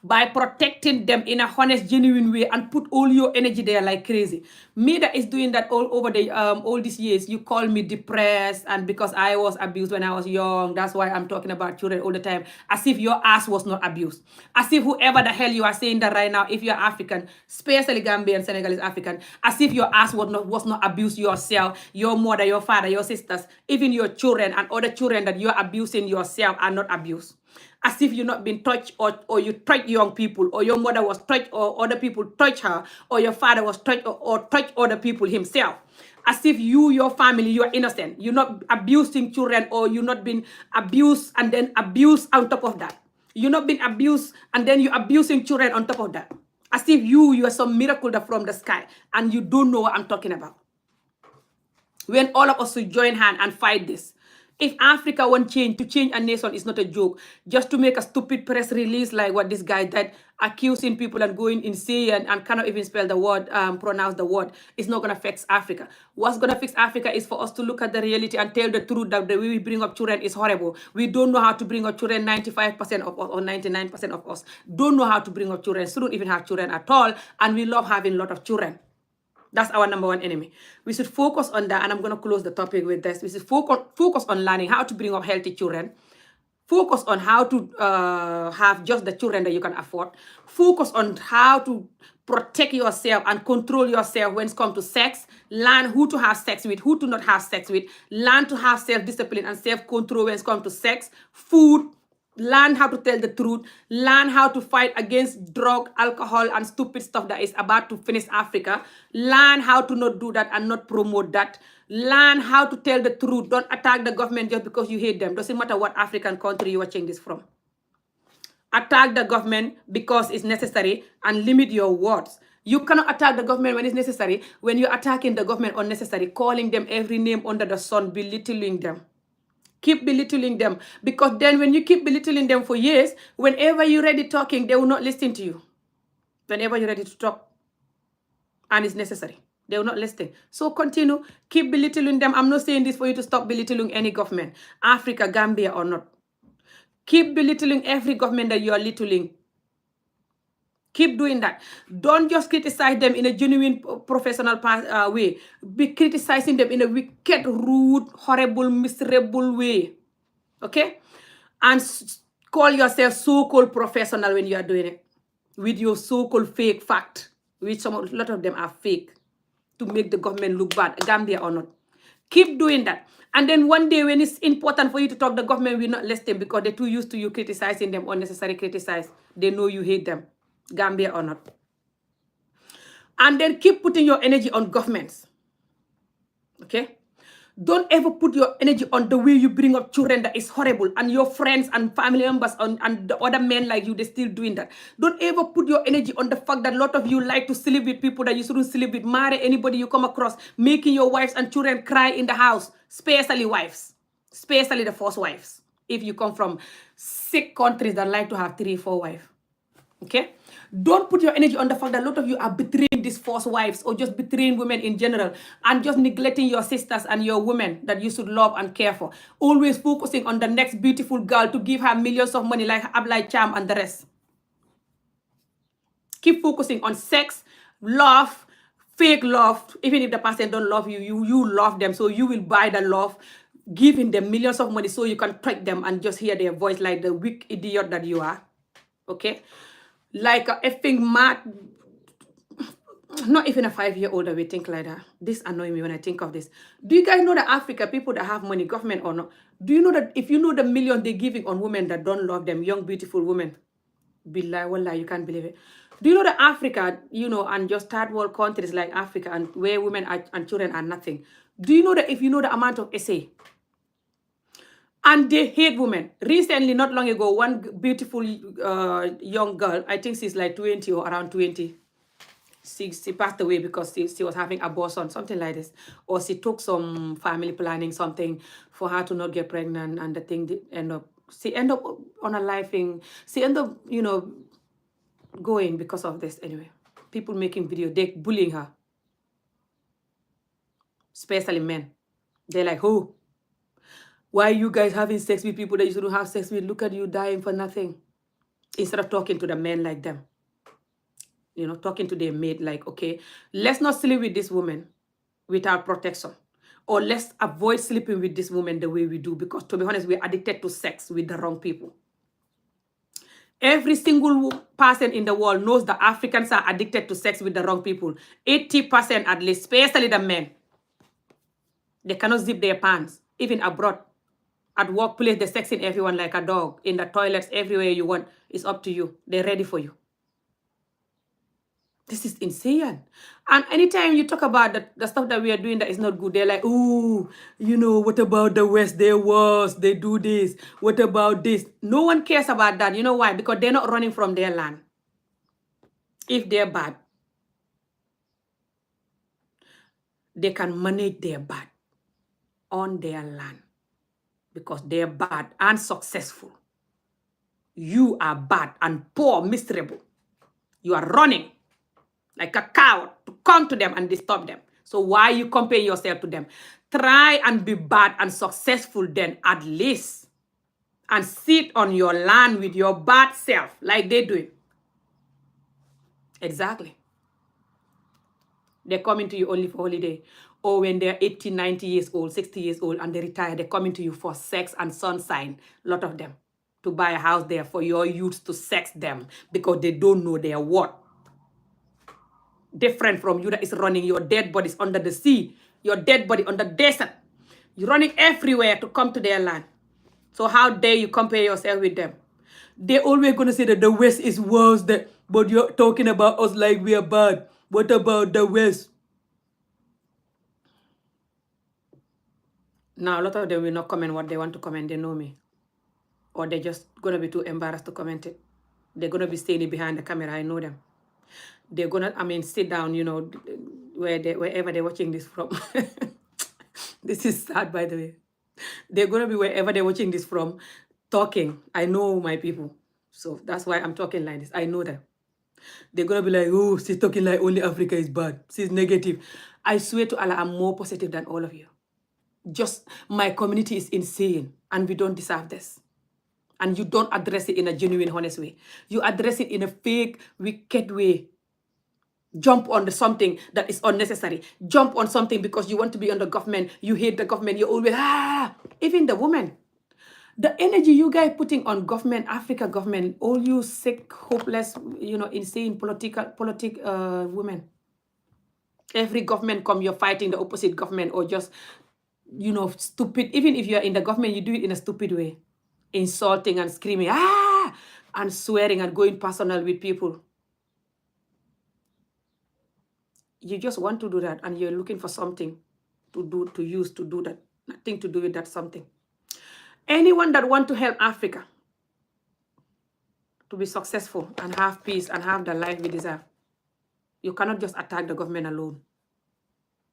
By protecting them in a honest, genuine way and put all your energy there like crazy. Me that is doing that all over the all these years, you call me depressed and because I was abused when I was young, that's why I'm talking about children all the time, as if your ass was not abused. As if whoever the hell you are saying that right now, if you're African, especially Gambian, Senegalese African, as if your ass was not abused yourself, your mother, your father, your sisters, even your children and other children that you're abusing yourself are not abused. As if you've not been touched or you touch young people, or your mother was touched or other people touch her, or your father was touched or touched other people himself. As if you, your family, you are innocent. You're not abusing children, or you're not been abused and then abused on top of that. You're not been abused and then you're abusing children on top of that. As if you are some miracle from the sky and you don't know what I'm talking about. When all of us should join hand and fight this. If Africa won't change, to change a nation is not a joke. Just to make a stupid press release like what this guy did, accusing people and going insane and cannot even spell the word, pronounce the word, it's not going to fix Africa. What's going to fix Africa is for us to look at the reality and tell the truth that the way we bring up children is horrible. We don't know how to bring up children. 95% of us or 99% of us don't know how to bring up children. Shouldn't even have children at all. And we love having a lot of children. That's our number one enemy. We should focus on that, and I'm going to close the topic with this. We should focus on learning how to bring up healthy children. Focus on how to have just the children that you can afford. Focus on how to protect yourself and control yourself when it comes to sex. Learn who to have sex with, who to not have sex with. Learn to have self-discipline and self-control when it comes to sex, food, Learn how to tell the truth. Learn how to fight against drug, alcohol, and stupid stuff that is about to finish Africa. Learn how to not do that and not promote that. Learn how to tell the truth. Don't attack the government just because you hate them. Doesn't matter what African country you are watching this from. Attack the government because it's necessary and limit your words. You cannot attack the government when it's necessary. When you're attacking the government unnecessary, calling them every name under the sun, belittling them. Keep belittling them, because then when you keep belittling them for years, whenever you're ready talking, they will not listen to you. Whenever you're ready to talk and it's necessary, they will not listen. So continue, keep belittling them. I'm not saying this for you to stop belittling any government, Africa, Gambia or not. Keep belittling every government that you are littling. Keep doing that. Don't just criticize them in a genuine professional way. Be criticizing them in a wicked, rude, horrible, miserable way. Okay? And call yourself so-called professional when you are doing it. With your so-called fake fact. Which a lot of them are fake. To make the government look bad, Gambia or not. Keep doing that. And then one day when it's important for you to talk, the government will not listen because they're too used to you criticizing them, unnecessary criticize. They know you hate them, Gambia or not. And then keep putting your energy on governments. Okay? Don't ever put your energy on the way you bring up children. That is horrible. And your friends and family members and the other men like you, they're still doing that. Don't ever put your energy on the fact that a lot of you like to sleep with people that you shouldn't sleep with. Marry anybody you come across. Making your wives and children cry in the house. Especially wives. Especially the first wives. If you come from sick countries that like to have 3, 4 wives. Okay? Don't put your energy on the fact that a lot of you are betraying these first wives or just betraying women in general and just neglecting your sisters and your women that you should love and care for. Always focusing on the next beautiful girl to give her millions of money like Ablai Cham and the rest. Keep focusing on sex, love, fake love. Even if the person don't love you, you love them. So you will buy the love, giving them millions of money so you can trick them and just hear their voice like the weak idiot that you are. Okay? Like a effing mad, not even a 5-year-old that will think like that. This annoys me when I think of this. Do you guys know that Africa, people that have money, government or not, do you know that if you know the million they're giving on women that don't love them, young, beautiful women, billah, wallah, you can't believe it. Do you know that Africa, and just third world countries like Africa and where women and children are nothing, do you know that if you know the amount of essay, and they hate women. Recently, not long ago, one beautiful young girl, I think she's like 20 or around 20. She passed away because she was having abortion, something like this. Or she took some family planning, something for her to not get pregnant, and the thing she ended up on a life thing. She ended up, going because of this anyway. People making video, they bullying her. Especially men. They're like, who? Why are you guys having sex with people that you shouldn't have sex with? Look at you dying for nothing. Instead of talking to the men like them. Talking to their mate like, okay, let's not sleep with this woman without protection. Or let's avoid sleeping with this woman the way we do. Because to be honest, we're addicted to sex with the wrong people. Every single person in the world knows that Africans are addicted to sex with the wrong people. 80% at least, especially the men. They cannot zip their pants, even abroad. At workplace, they're sexing everyone like a dog. In the toilets, everywhere you want. It's up to you. They're ready for you. This is insane. And anytime you talk about the stuff that we are doing that is not good, they're like, oh, what about the West? They was, they do this. What about this? No one cares about that. You know why? Because they're not running from their land. If they're bad, they can manage their bad on their land. Because they're bad and successful. You are bad and poor, miserable. You are running like a coward to come to them and disturb them. So why you compare yourself to them? Try and be bad and successful then at least. And sit on your land with your bad self like they do it. Exactly. They're coming to you only for holiday. Or when they're 80, 90 years old, 60 years old, and they retire, they're coming to you for sex and sunshine. A lot of them. To buy a house there for your youth to sex them. Because they don't know their worth. Different from you that is running your dead bodies under the sea. Your dead body on the desert. You're running everywhere to come to their land. So how dare you compare yourself with them? They're always gonna say that the West is worse, but you're talking about us like we are bad. What about the West? Now, a lot of them will not comment what they want to comment. They know me. Or they're just gonna be too embarrassed to comment it. They're gonna be standing behind the camera. I know them. They're gonna, sit down, wherever they're watching this from. This is sad, by the way. They're gonna be wherever they're watching this from, talking. I know my people. So that's why I'm talking like this. I know them. They're gonna be like, oh, she's talking like only Africa is bad. She's negative. I swear to Allah, I'm more positive than all of you. Just my community is insane and we don't deserve this. And you don't address it in a genuine, honest way. You address it in a fake, wicked way. Jump on something that is unnecessary. Jump on something because you want to be on the government. You hate the government. You always, even the women. The energy you guys putting on government, Africa government, all you sick, hopeless, insane women. Every government come, you're fighting the opposite government or just, stupid. Even if you're in the government, you do it in a stupid way. Insulting and screaming, and swearing and going personal with people. You just want to do that and you're looking for something to do that. Nothing to do with that something. Anyone that want to help Africa to be successful and have peace and have the life we deserve, you cannot just attack the government alone.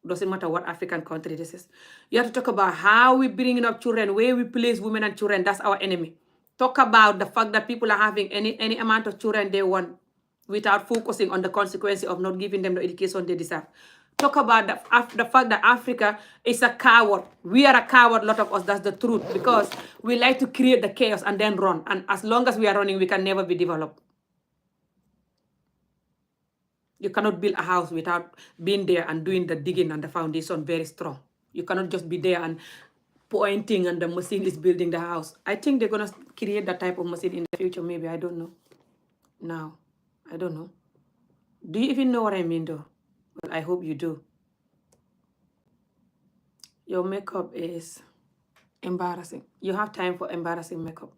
Doesn't matter what African country this is. You have to talk about how we bringing up children, where we place women and children. That's our enemy. Talk about the fact that people are having any amount of children they want without focusing on the consequences of not giving them the education they deserve. Talk about the fact that Africa is a coward. We are a coward, a lot of us. That's the truth. Because we like to create the chaos and then run. And as long as we are running, we can never be developed. You cannot build a house without being there and doing the digging and the foundation very strong. You cannot just be there and pointing and the machine is building the house. I think they're going to create that type of machine in the future, maybe. I don't know. Now, I don't know. Do you even know what I mean, though? Well, I hope you do. Your makeup is embarrassing. You have time for embarrassing makeup.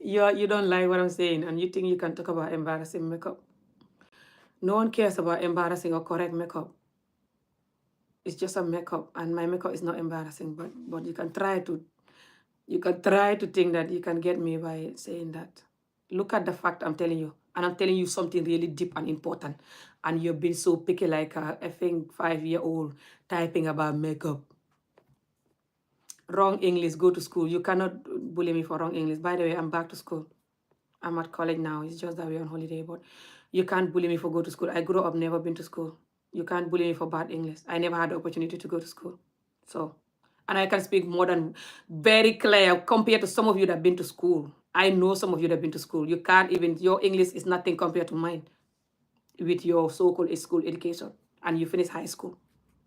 You don't like what I'm saying, and you think you can talk about embarrassing makeup. No one cares about embarrassing or correct makeup. It's just a makeup, and my makeup is not embarrassing, but you can try to think that you can get me by saying that. Look at the fact I'm telling you, and I'm telling you something really deep and important, and you've been so picky like a effing 5-year-old typing about makeup. Wrong English, go to school. You cannot bully me for wrong English. By the way, I'm back to school. I'm at college now. It's just that we're on holiday, but you can't bully me for go to school. I grew up, never been to school. You can't bully me for bad English. I never had the opportunity to go to school. So, and I can speak more than very clear compared to some of you that have been to school. I know some of you that have been to school. You can't even, your English is nothing compared to mine with your so-called school education. And you finish high school.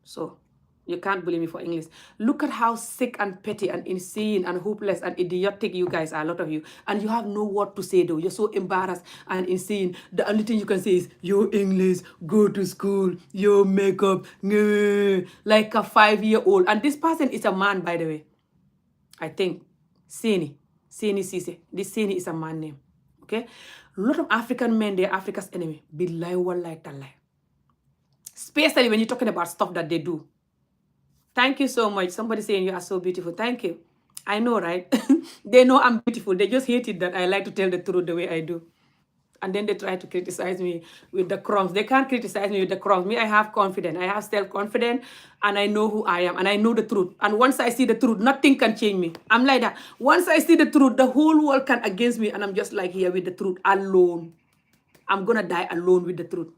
So, you can't bully me for English. Look at how sick and petty and insane and hopeless and idiotic you guys are, a lot of you. And you have no word to say though. You're so embarrassed and insane. The only thing you can say is, your English, go to school, your makeup, like a 5-year-old. And this person is a man, by the way. I think. Seni Sise. This Seni is a man name. Okay? A lot of African men, they're Africa's enemy. Billahi wallahi tallahi. Especially when you're talking about stuff that they do. Thank you so much. Somebody saying you are so beautiful. Thank you. I know, right? They know I'm beautiful. They just hate it that I like to tell the truth the way I do. And then they try to criticize me with the crumbs. They can't criticize me with the crumbs. Me, I have confidence. I have self-confidence. And I know who I am. And I know the truth. And once I see the truth, nothing can change me. I'm like that. Once I see the truth, the whole world can against me. And I'm just like here with the truth alone. I'm going to die alone with the truth.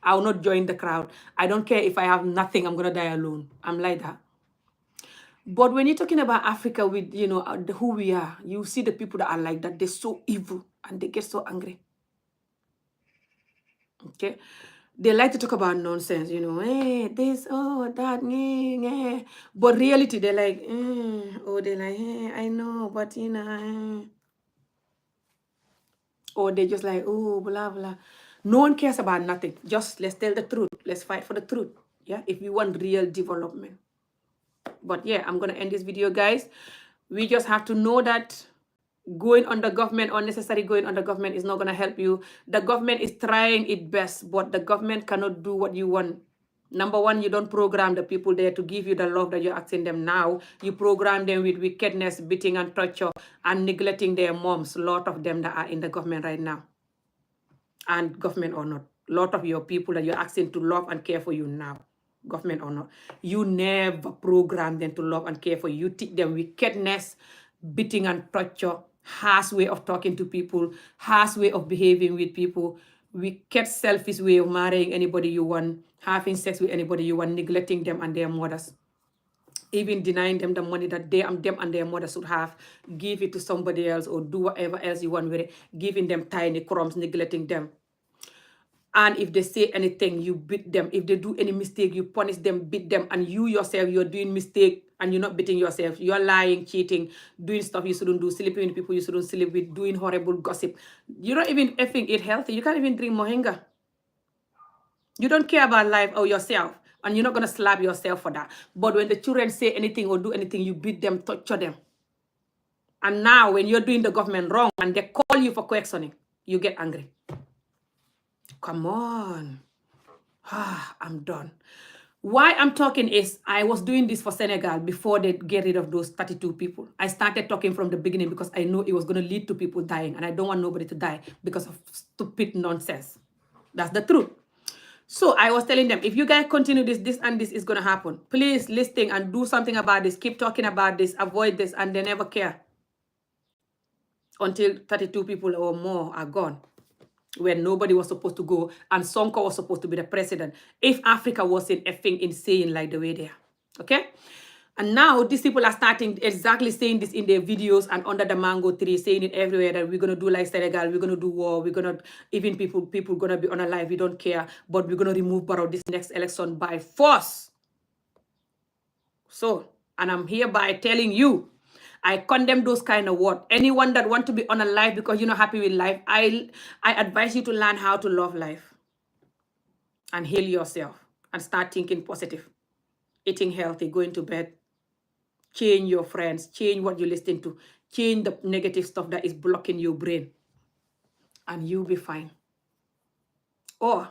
I will not join the crowd. I don't care if I have nothing. I'm going to die alone. I'm like that. But when you're talking about Africa with, who we are, you see the people that are like that. They're so evil and they get so angry. Okay? They like to talk about nonsense, hey, this, oh, that, yeah. But reality, they're like, they're like, hey, I know, but, Or they're just like, oh, blah, blah. No one cares about nothing. Just let's tell the truth. Let's fight for the truth. Yeah, if we want real development. But yeah, I'm going to end this video, guys. We just have to know that going under government, unnecessary going under government is not going to help you. The government is trying its best, but the government cannot do what you want. Number one, you don't program the people there to give you the love that you're asking them now. You program them with wickedness, beating and torture, and neglecting their moms. A lot of them that are in the government right now. And government or not. A lot of your people that you're asking to love and care for you now. Government or not. You never program them to love and care for you. You teach them wickedness, beating and torture, harsh way of talking to people, harsh way of behaving with people, wicked, selfish way of marrying anybody you want, having sex with anybody you want, neglecting them and their mothers, even denying them the money that them and their mother should have, give it to somebody else or do whatever else you want with it, giving them tiny crumbs, neglecting them. And if they say anything, you beat them. If they do any mistake, you punish them, beat them. And you yourself, you're doing mistake and you're not beating yourself. You're lying, cheating, doing stuff you shouldn't do, sleeping with people you shouldn't sleep with, doing horrible gossip. You don't even effing eat healthy. You can't even drink moringa. You don't care about life or yourself. And you're not going to slap yourself for that. But when the children say anything or do anything, you beat them, torture them. And now when you're doing the government wrong and they call you for questioning, you get angry. Come on. I'm done. Why I'm talking is I was doing this for Senegal before they get rid of those 32 people. I started talking from the beginning because I know it was going to lead to people dying. And I don't want nobody to die because of stupid nonsense. That's the truth. So I was telling them, if you guys continue this and this is going to happen. Please listen and do something about this. Keep talking about this. Avoid this. And they never care. Until 32 people or more are gone. When nobody was supposed to go and Sonko was supposed to be the president. If Africa wasn't effing insane like the way they are. Okay? And now these people are starting exactly saying this in their videos and under the mango tree, saying it everywhere that we're going to do like Senegal, we're going to do war, we're going to, even people going to be unalive, we don't care, but we're going to remove Barrow this next election by force. So, and I'm hereby telling you, I condemn those kind of words. Anyone that want to be unalive because you're not happy with life, I advise you to learn how to love life and heal yourself and start thinking positive, eating healthy, going to bed, change your friends, change what you listen to, change the negative stuff that is blocking your brain, and you'll be fine. Or,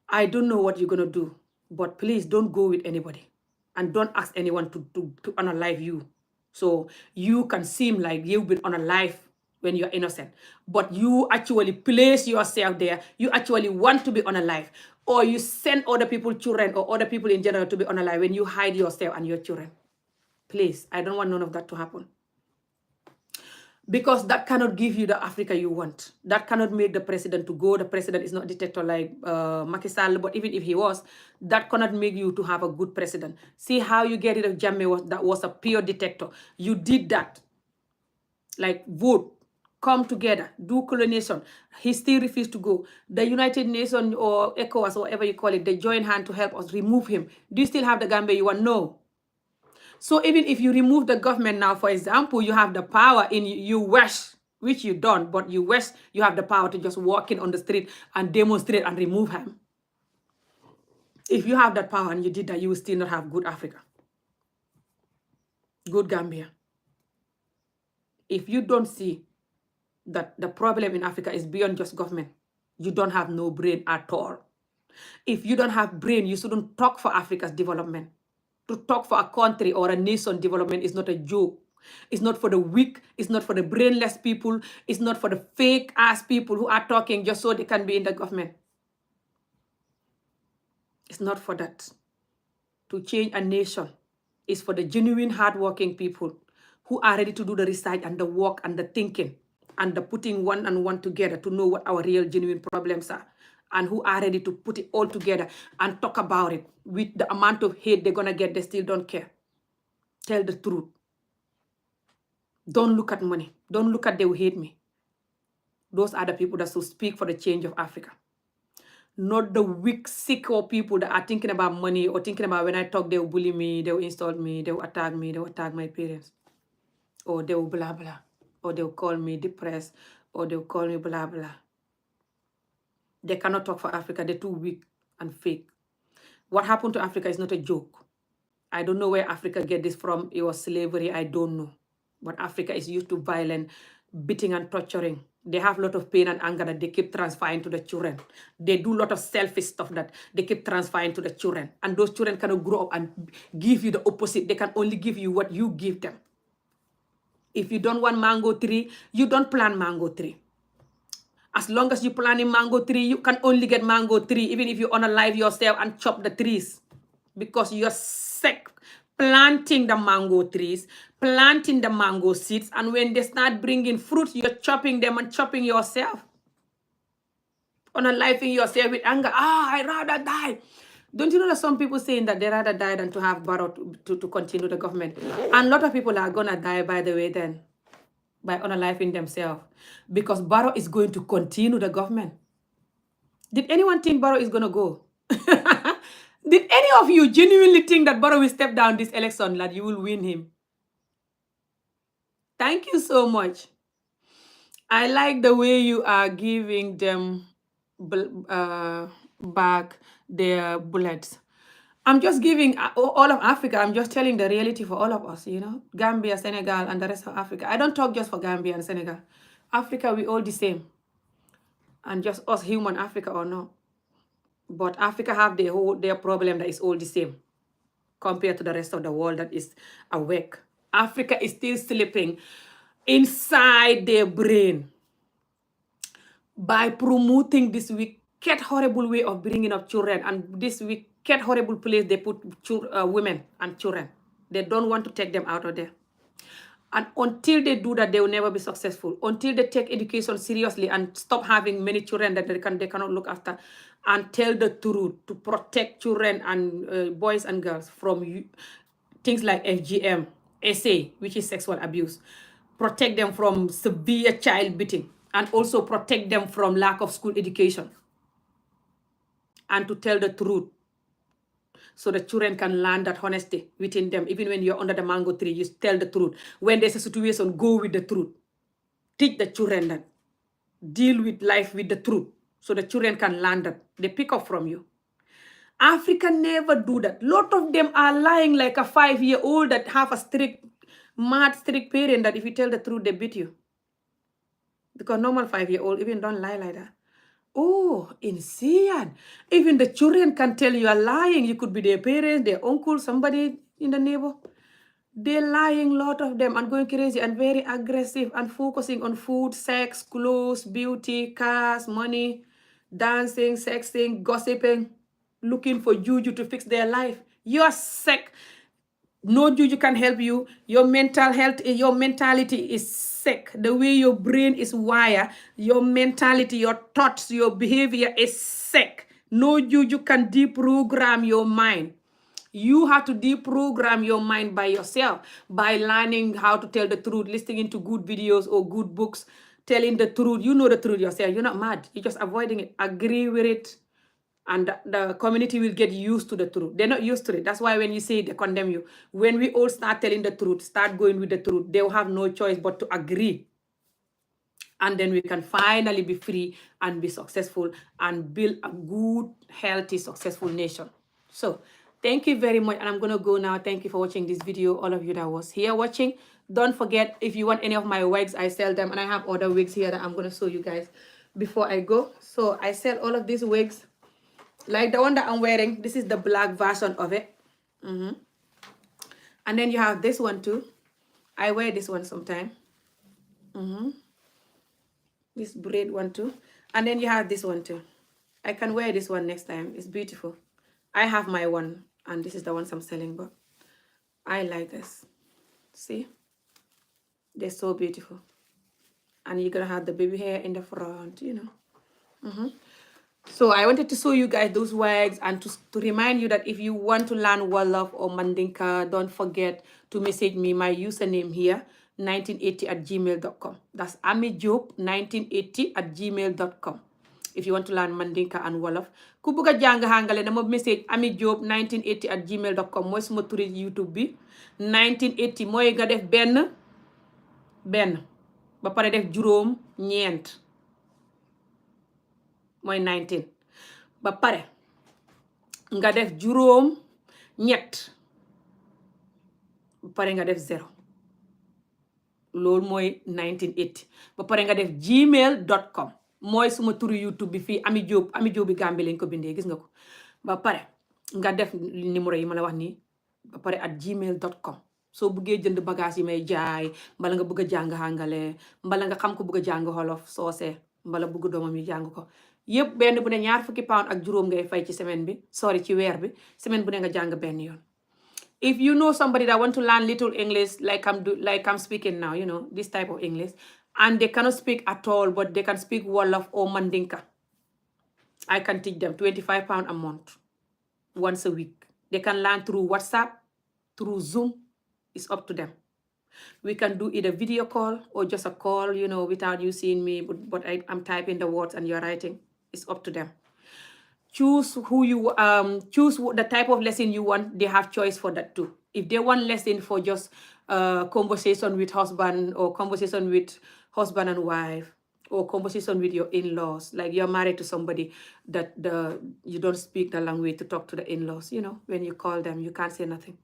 I don't know what you're going to do, but please don't go with anybody and don't ask anyone to unalive you. So you can seem like you've been unalive when you're innocent, but you actually place yourself there. You actually want to be unalive, or you send other people, children, or other people in general to be unalive when you hide yourself and your children. Please, I don't want none of that to happen. Because that cannot give you the Africa you want. That cannot make the president to go. The president is not a dictator like Macky Sall, but even if he was, that cannot make you to have a good president. See how you get rid of Jammeh, that was a pure dictator. You did that. Like vote, come together, do colonization. He still refused to go. The United Nations or ECOWAS, or whatever you call it, they join hand to help us remove him. Do you still have the Gambia you want? No. So even if you remove the government now, for example, you have the power in you wish, which you don't, but you wish you have the power to just walk in on the street and demonstrate and remove him. If you have that power and you did that, you will still not have good Africa. Good Gambia. If you don't see that the problem in Africa is beyond just government, you don't have no brain at all. If you don't have brain, you shouldn't talk for Africa's development. To talk for a country or a nation development is not a joke. It's not for the weak. It's not for the brainless people. It's not for the fake ass people who are talking just so they can be in the government. It's not for that. To change a nation is for the genuine hardworking people who are ready to do the research and the work and the thinking and the putting one and one together to know what our real genuine problems are, and who are ready to put it all together and talk about it. With the amount of hate they're going to get, they still don't care. Tell the truth. Don't look at money. Don't look at they will hate me. Those are the people that should speak for the change of Africa. Not the weak, sick old people that are thinking about money or thinking about when I talk, they will bully me, they will insult me, they will attack me, they will attack my parents. Or they will blah, blah. Or they will call me depressed. Or they will call me blah, blah. They cannot talk for Africa. They're too weak and fake. What happened to Africa is not a joke. I don't know where Africa get this from. It was slavery. I don't know. But Africa is used to violence, beating and torturing. They have a lot of pain and anger that they keep transferring to the children. They do a lot of selfish stuff that they keep transferring to the children. And those children cannot grow up and give you the opposite. They can only give you what you give them. If you don't want mango tree, you don't plant mango tree. As long as you planting mango tree, you can only get mango tree, even if you unalive yourself and chop the trees. Because you're sick planting the mango trees, planting the mango seeds, and when they start bringing fruit, you're chopping them and chopping yourself. Unaliving yourself with anger. I rather die. Don't you know that some people saying that they rather die than to have Barrow to continue the government? And a lot of people are gonna die, by the way, then, by unaliving themselves. Because Barrow is going to continue the government. Did anyone think Barrow is gonna go? Did any of you genuinely think that Barrow will step down this election, that you will win him? Thank you so much. I like the way you are giving them back their bullets. I'm just giving all of Africa, I'm just telling the reality for all of us, Gambia, Senegal, and the rest of Africa. I don't talk just for Gambia and Senegal. Africa, we all the same. And just us human Africa or not. But Africa have their problem that is all the same compared to the rest of the world that is awake. Africa is still sleeping inside their brain by promoting this wicked, horrible way of bringing up children and this wicked, horrible place they put women and children. They don't want to take them out of there. And until they do that, they will never be successful. Until they take education seriously and stop having many children that they cannot look after, and tell the truth to protect children and boys and girls from things like FGM, SA, which is sexual abuse. Protect them from severe child beating, and also protect them from lack of school education. And to tell the truth, so the children can learn that honesty within them. Even when you're under the mango tree, you tell the truth. When there's a situation, go with the truth. Teach the children that. Deal with life with the truth. So the children can learn that. They pick up from you. Africa never do that. Lot of them are lying like a 5-year-old that have a strict parent that if you tell the truth, they beat you. Because normal 5-year-old even don't lie like that. Oh, insane. Even the children can tell you are lying. You could be their parents, their uncle, somebody in the neighbor. They're lying, a lot of them, and going crazy and very aggressive and focusing on food, sex, clothes, beauty, cars, money, dancing, sexing, gossiping, looking for juju to fix their life. You're sick. No juju can help you. Your mental health, your mentality is sick. The way your brain is wired, your mentality, your thoughts, your behavior is sick. No juju can deprogram your mind. You have to deprogram your mind by yourself, by learning how to tell the truth, listening to good videos or good books, telling the truth. You know the truth yourself. You're not mad. You're just avoiding it. Agree with it. And the community will get used to the truth. They're not used to it. That's why when you say they condemn you, when we all start telling the truth, start going with the truth, they'll have no choice but to agree. And then we can finally be free and be successful and build a good, healthy, successful nation. So thank you very much. And I'm going to go now. Thank you for watching this video. All of you that was here watching. Don't forget, if you want any of my wigs, I sell them. And I have other wigs here that I'm going to show you guys before I go. So I sell all of these wigs. Like the one that I'm wearing, this is the black version of it. And then you have this one too. I wear this one sometime. This braid one too. And then you have this one too. I can wear this one next time. It's beautiful. I have my one, and this is the ones I'm selling, but I like this. See? They're so beautiful. And you're gonna have the baby hair in the front, So I wanted to show you guys those wigs and to remind you that if you want to learn Wolof or Mandinka, don't forget to message me. My username here, 1980@gmail.com. That's amijob1980@gmail.com. If you want to learn Mandinka and Wolof. Ku bëgg a jàng Hangale dama message amijob1980@gmail.com mooy suma turi YouTube bi. 1980 mooy nga def benn ba pare def juróom ñeent. mooy 19 ba pare nga def juróom ñett ba pare nga def 0 loolu mooy 1980 ba pare nga def gmail.com mooy suma turu YouTube bi fii Ami Jobe bi Gambie lañ ko bindee gis nga ko ba pare nga def numéro yi ma la wax nii ba pare at gmail.com soo buggee jënd bagage yi may jaay mbala nga bëgg a jàng àngale mbala nga xam ko bëgg a jàng xolof soose mbala bëgg doomam yi jàng ko yëpp benn bu ne £20 ak juróom ngay fay ci semaine bi ci weer bi semaine bu ne nga jàng benn yoon. If you know somebody that want to learn little English like I'm speaking now, this type of English, and they cannot speak at all, but they can speak Wolof or Mandinka, I can teach them £25 a month, once a week. They can learn through WhatsApp, through Zoom. It's up to them. We can do either video call or just a call, without you seeing me, but I'm typing the words and you're writing. It's up to them. Choose the type of lesson you want. They have choice for that too. If they want lesson for just conversation with husband or conversation with husband and wife or conversation with your in-laws, like you're married to somebody that you don't speak the language to talk to the in-laws, when you call them, you can't say nothing,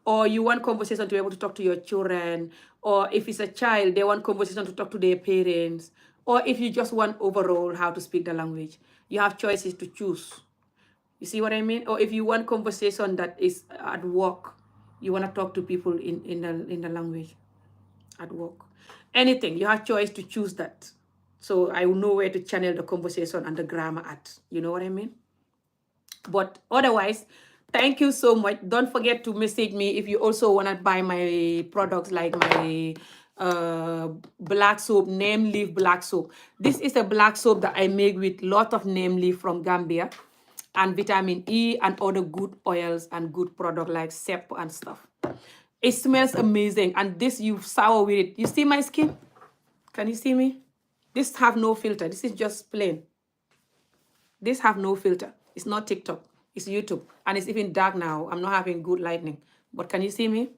or you want conversation to be able to talk to your children, or if it's a child, they want conversation to talk to their parents, or if you just want overall how to speak the language. You have choices to choose. You see what I mean? Or if you want conversation that is at work, you want to talk to people in the language at work. Anything, you have choice to choose that. So I will know where to channel the conversation and the grammar at. You know what I mean? But otherwise, thank you so much. Don't forget to message me if you also want to buy my products like my black soap, neem leaf black soap. This is a black soap that I make with lot of neem leaf from Gambia and vitamin E and other good oils and good product like sep and stuff. It smells amazing, and this you sour with it. You see my skin? Can you see me? This have no filter. This is just plain. This have no filter. It's not TikTok. It's YouTube. And it's even dark now. I'm not having good lighting. But can you see me?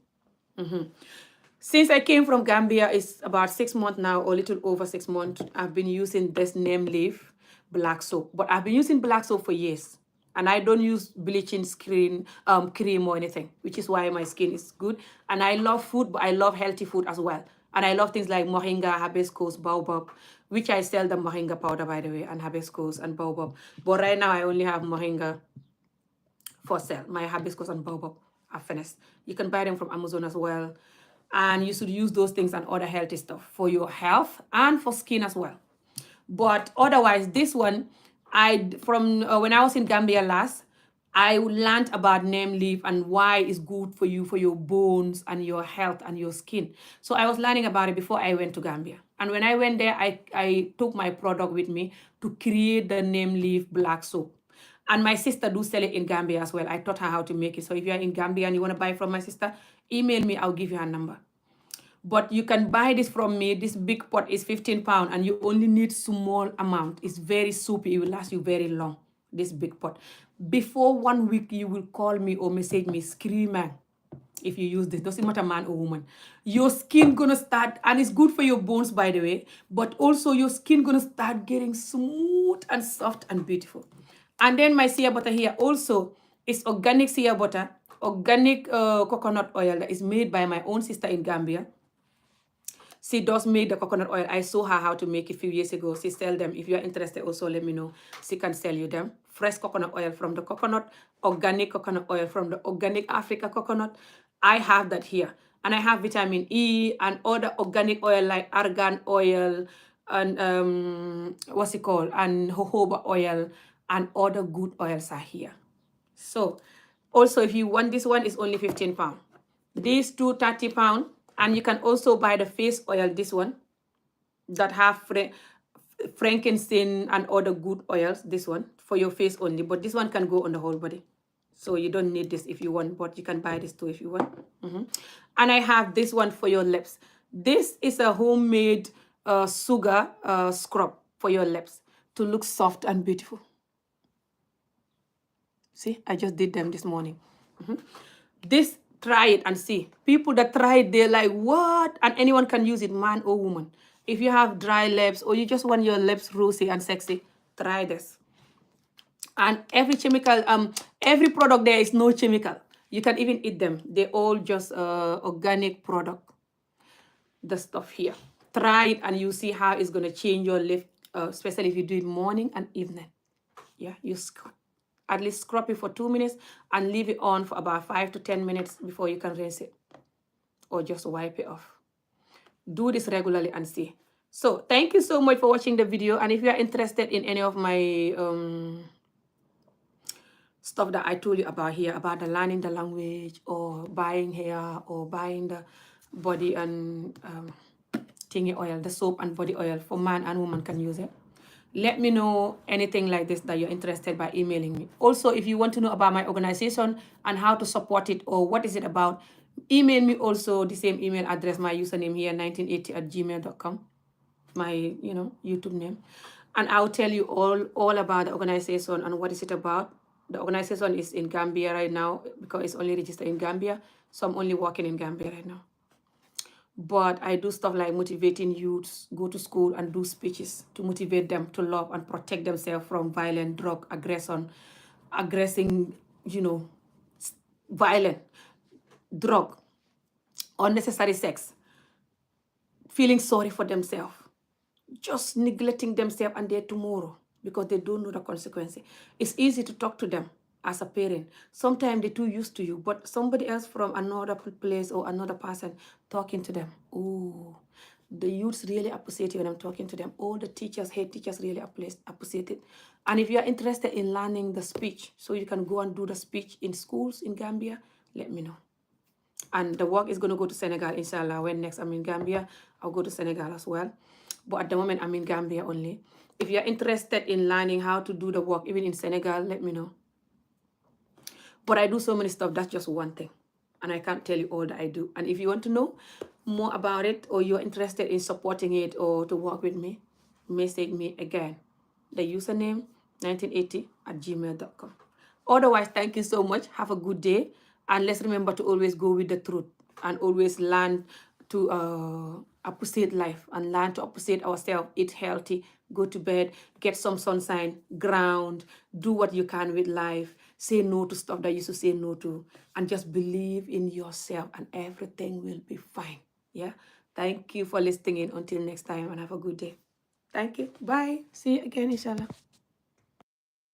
Since I came from Gambia, it's about 6 months now, or a little over 6 months. I've been using this neem leaf black soap. But I've been using black soap for years. And I don't use bleaching cream or anything, which is why my skin is good. And I love food, but I love healthy food as well. And I love things like moringa, hibiscus, baobab, which I sell the moringa powder, by the way, and hibiscus and baobab. But right now, I only have moringa for sale. My hibiscus and baobab are finished. You can buy them from Amazon as well. And you should use those things and other healthy stuff for your health and for skin as well. But otherwise, this one, when I was in Gambia last, I learned about neem leaf and why it's good for you, for your bones and your health and your skin. So I was learning about it before I went to Gambia. And when I went there, I took my product with me to create the neem leaf black soap. And my sister do sell it in Gambia as well. I taught her how to make it. So if you're in Gambia and you want to buy from my sister, email me, I'll give you her number. But you can buy this from me. This big pot is £15 and you only need small amount. It's very soupy. It will last you very long, this big pot. Before 1 week, you will call me or message me screaming if you use this. Doesn't matter man or woman. Your skin gonna start, and it's good for your bones, by the way, but also your skin gonna start getting smooth and soft and beautiful. And then my shea butter here also is organic shea butter, organic coconut oil that is made by my own sister in Gambia. She does make the coconut oil. I saw her how to make it a few years ago. She sell them. If you're interested, also let me know. She can sell you them. Fresh coconut oil from the coconut, organic coconut oil from the organic Africa coconut. I have that here. And I have vitamin E and other organic oil like argan oil and and jojoba oil and other good oils are here. So also if you want this one, it's only £15. These two £30. And you can also buy the face oil, this one, that have frankincense and other good oils, this one, for your face only. But this one can go on the whole body. So you don't need this if you want, but you can buy this too if you want. And I have this one for your lips. This is a homemade sugar scrub for your lips to look soft and beautiful. See, I just did them this morning. This, try it and see. People that try it, they're like, what? And anyone can use it, man or woman. If you have dry lips or you just want your lips rosy and sexy, try this. And every product there is no chemical. You can even eat them. They're all just organic product. the stuff here. Try it and you see how it's going to change your life, especially if you do it morning and evening. Yeah, you at least scrub it for 2 minutes and leave it on for about 5 to 10 minutes before you can rinse it or just wipe it off. Do this regularly and see. So thank you so much for watching the video. And if you are interested in any of my stuff that I told you about here, about the learning the language or buying hair or buying the body and thingy oil, the soap and body oil for man and woman can use it. Let me know anything like this that you're interested by emailing me. Also, if you want to know about my organization and how to support it or what is it about, email me also the same email address, my username here, 1980@gmail.com, my, YouTube name. And I'll tell you all about the organization and what is it about. The organization is in Gambia right now because it's only registered in Gambia. So I'm only working in Gambia right now. But I do stuff like motivating youths, go to school and do speeches to motivate them to love and protect themselves from violent drug aggression, violent drug, unnecessary sex, feeling sorry for themselves, just neglecting themselves and their tomorrow because they don't know the consequences. It's easy to talk to them as a parent. Sometimes they're too used to you, but somebody else from another place or another person talking to them. Oh, the youths really appreciate it when I'm talking to them. All the teachers, head teachers really appreciate it. And if you're interested in learning the speech, so you can go and do the speech in schools in Gambia, let me know. And the work is going to go to Senegal, inshallah. When next I'm in Gambia, I'll go to Senegal as well. But at the moment, I'm in Gambia only. If you're interested in learning how to do the work, even in Senegal, let me know. But I do so many stuff. That's just one thing. And I can't tell you all that I do. And if you want to know more about it or you're interested in supporting it or to work with me, message me again. The username, 1980@gmail.com. Otherwise, thank you so much. Have a good day. And let's remember to always go with the truth and always learn to appreciate life and learn to appreciate ourselves, eat healthy, go to bed, get some sunshine, ground, do what you can with life, say no to stuff that you used to say no to, and just believe in yourself and everything will be fine. Yeah. Thank you for listening in. Until next time, and have a good day. Thank you. Bye. See you again, inshallah.